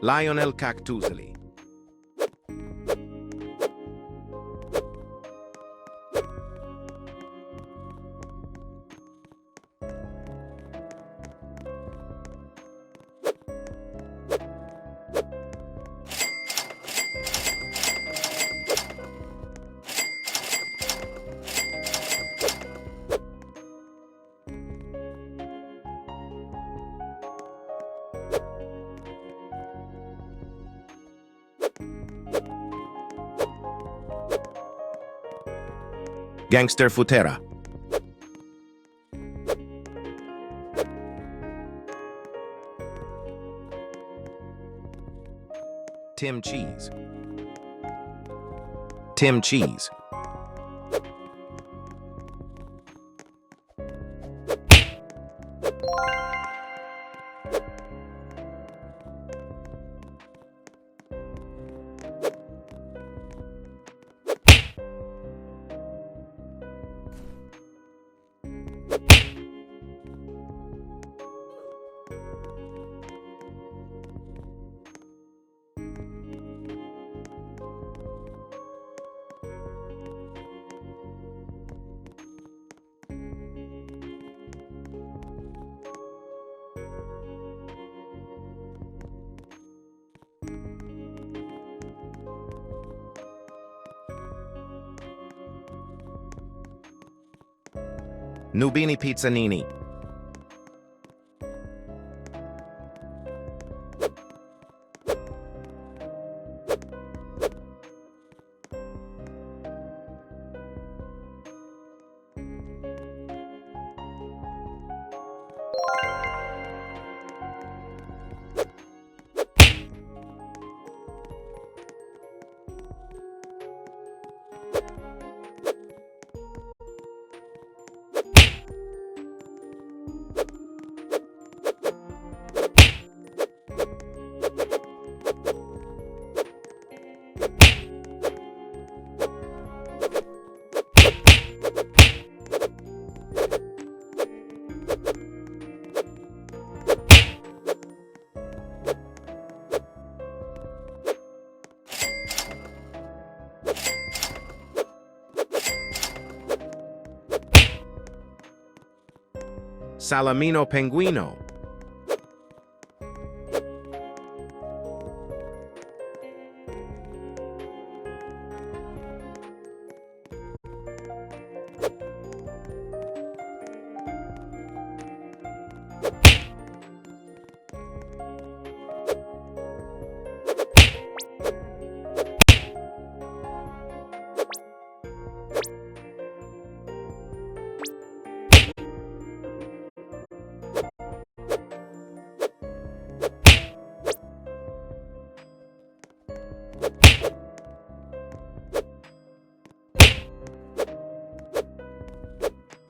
S5: Lionel Cactusely. Gangster Futera. Tim Cheese. Tim Cheese. Nubini Pizzanini. Salamino Penguino.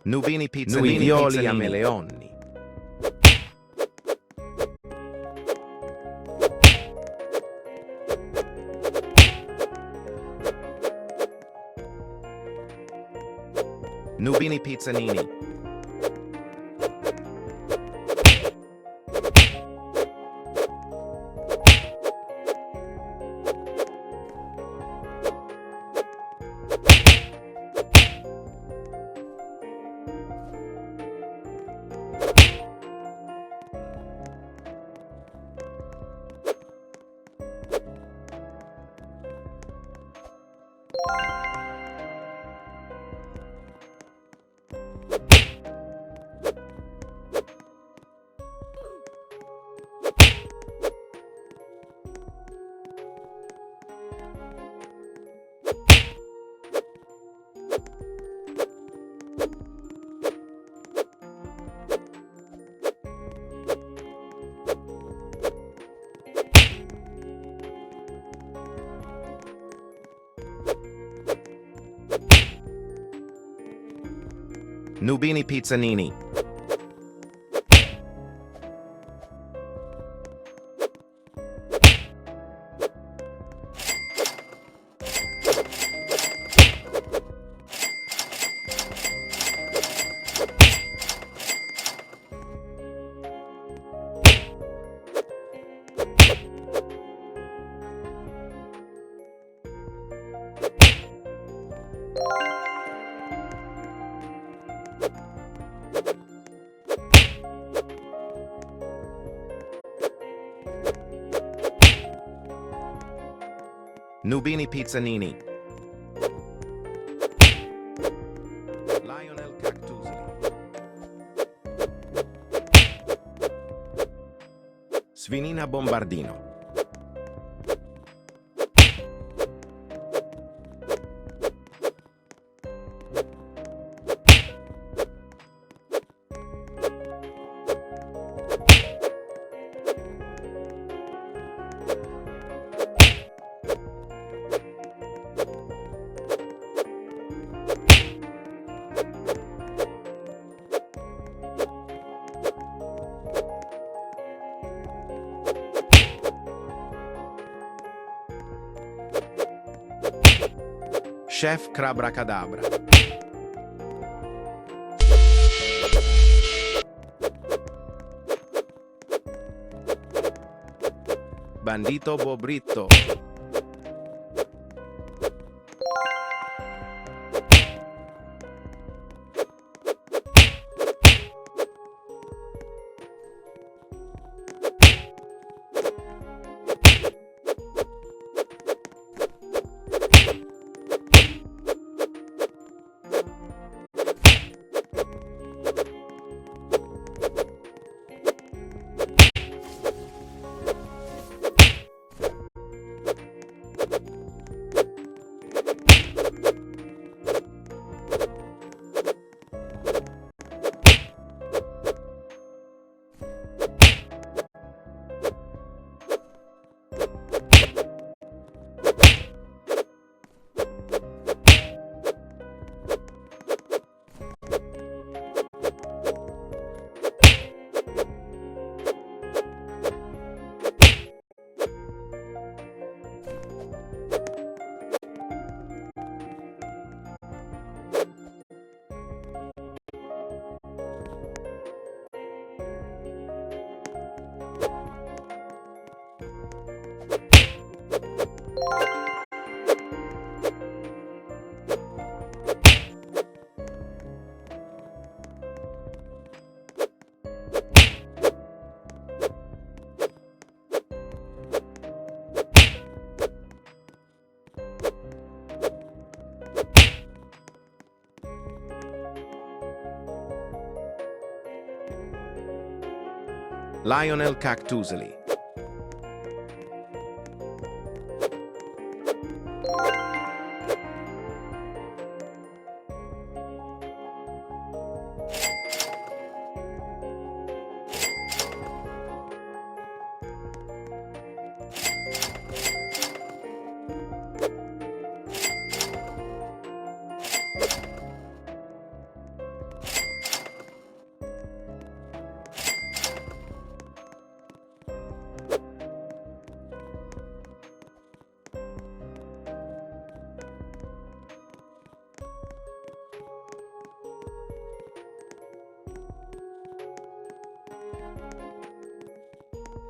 S5: Nubini Pizzanini. Nuivioli a Meleonni. Nubini Pizzanini. Nubini Pizzanini. Nubini Pizzanini. Lionel Cactusli. Svinina Bombardino. Chef Crabracadabra. Bandito Bobrito. Lionel Cactusli.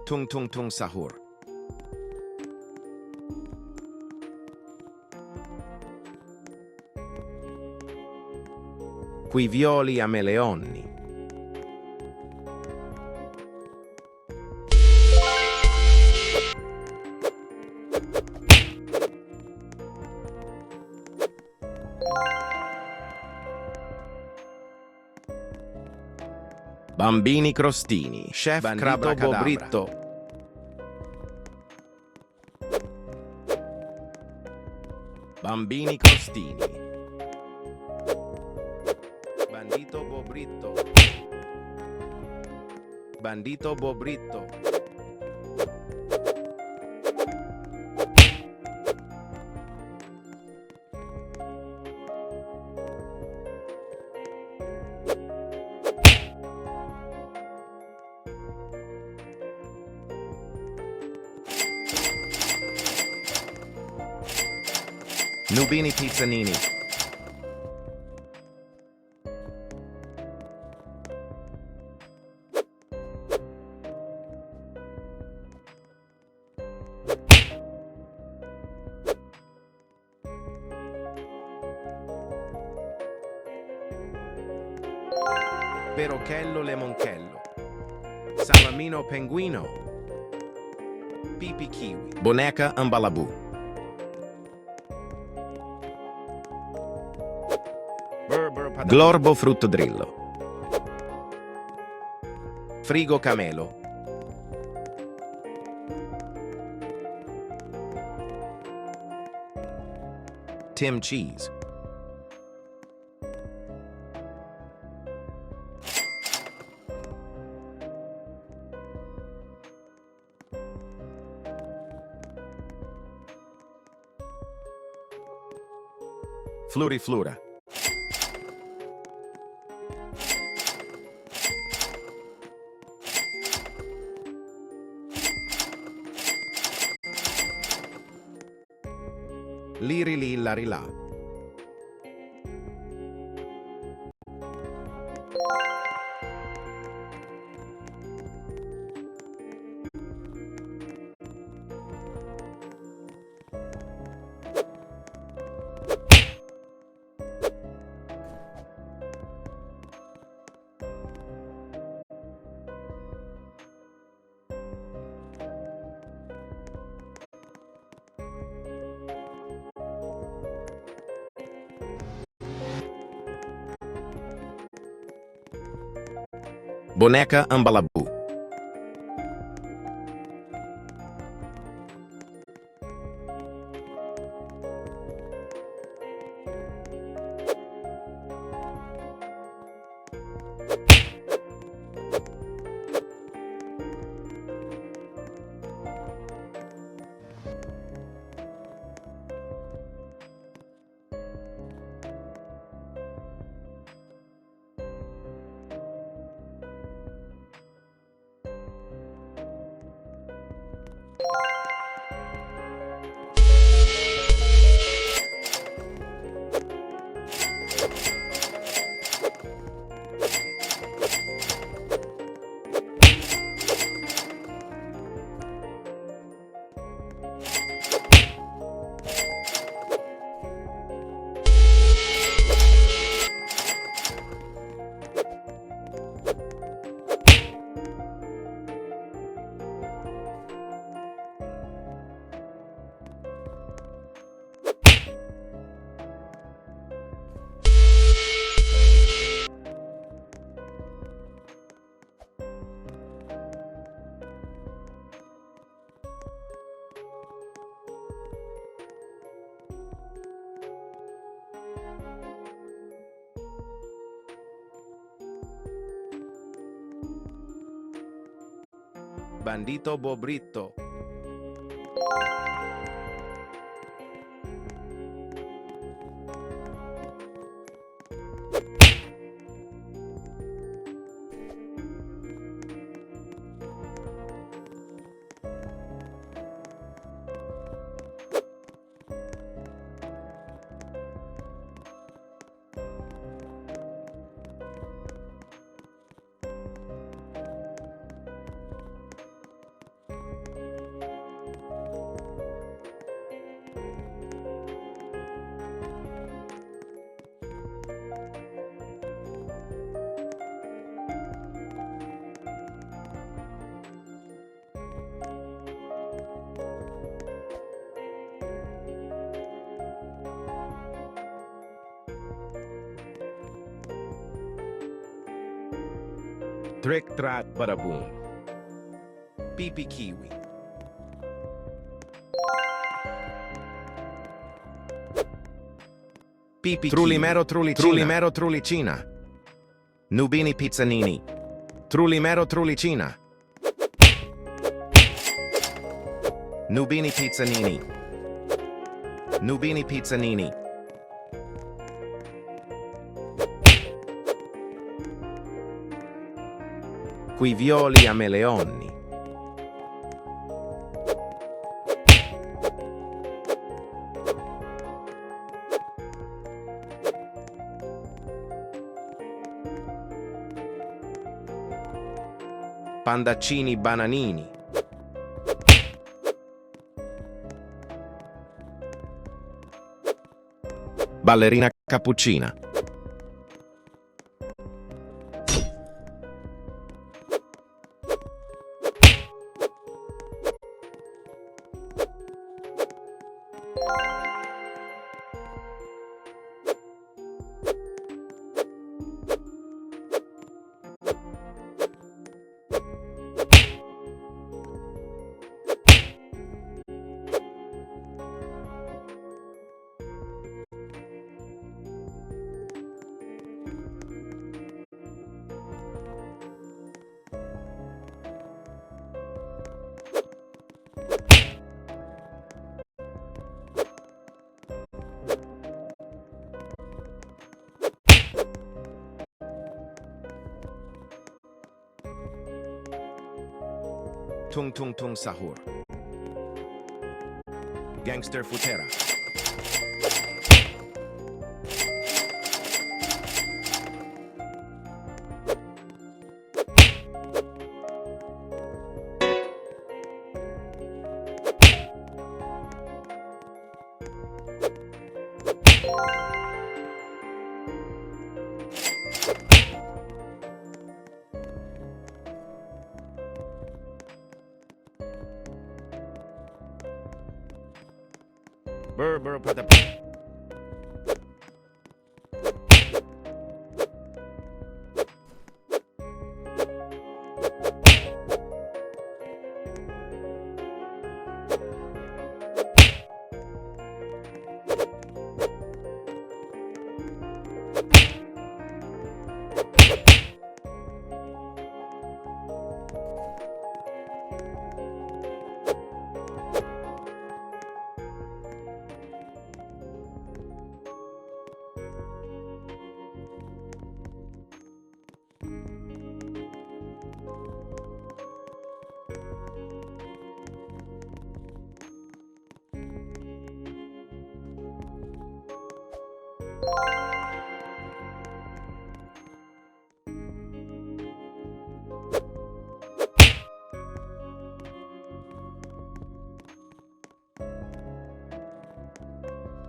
S5: Tung Tung Tung Sahur. Qui violi a meleonni. Bambini crostini, chef Bandito Bobrito. Bambini crostini. Bandito Bobrito. Bandito Bobrito. Nubini Pizzanini. Perochello Lemonchello. Salamino Penguino. Pipi Kiwi. Boneca Ambalabu. Glorbo Fruttodrillo. Frigo Camelo. Tim Cheese. Fluriflura. Liri Larila. Boneca Ambalabu. Bandito Bobrito. Trick Track Badaboom. Pipi Kiwi. Pipi Trullimero Trullimero Trullicina. Nubini Pizzanini. Trullimero Trullicina. Nubini Pizzanini. Nubini Pizzanini. Quivioli a Meleonni. Pandaccini bananini. Ballerina cappuccina. Tung tung tung sahur. Gangster futera. Burr burr pata.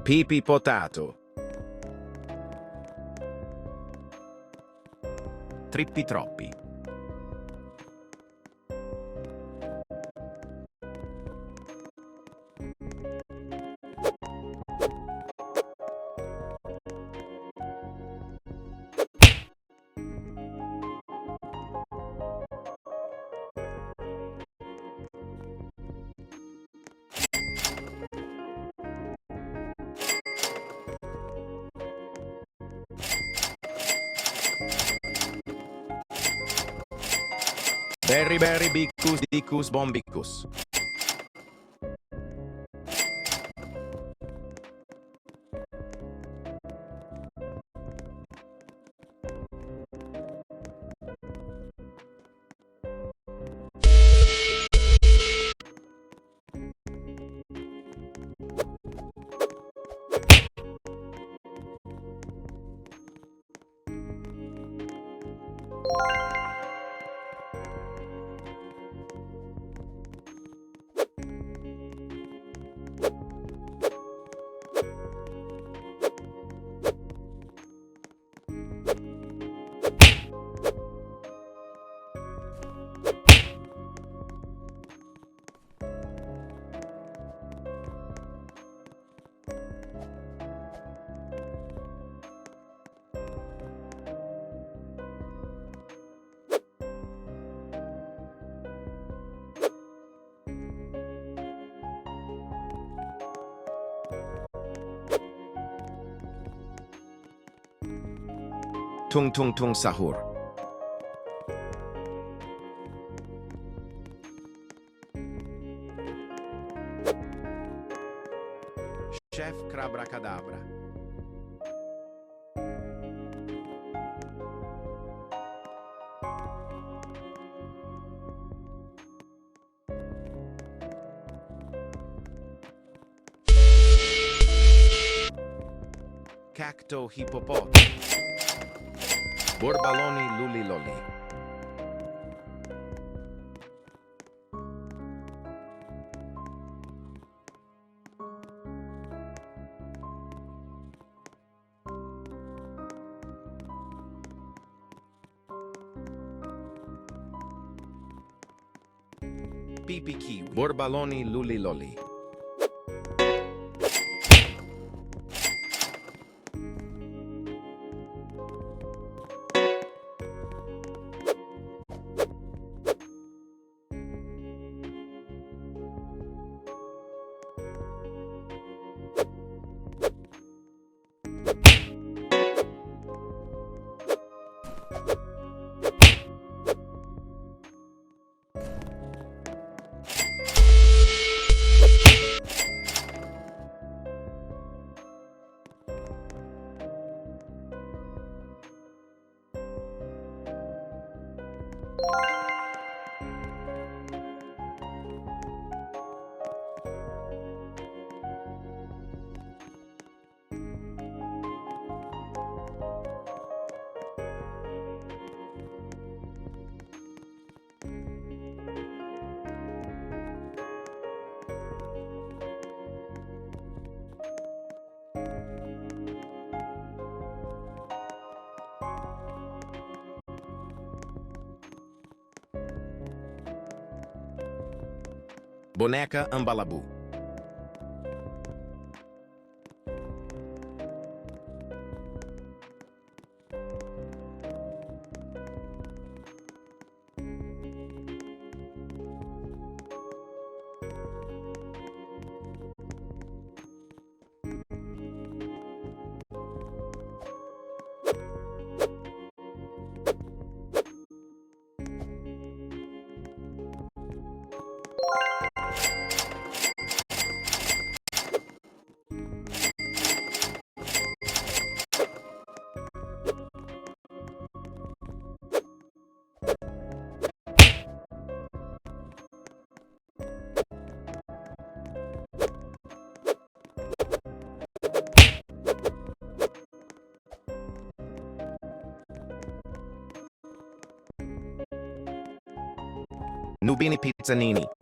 S5: Pipi potato. Trippi troppi. Berry berry bickus dicus bombicus. Tung tung tung sahur. Chef Crabra-Cadabra. Cacto hippopotamo. Borbaloni luliloli. pipi kiwi. Borbaloni luliloli. Boneca Ambalabu. Nubini Pizzanini.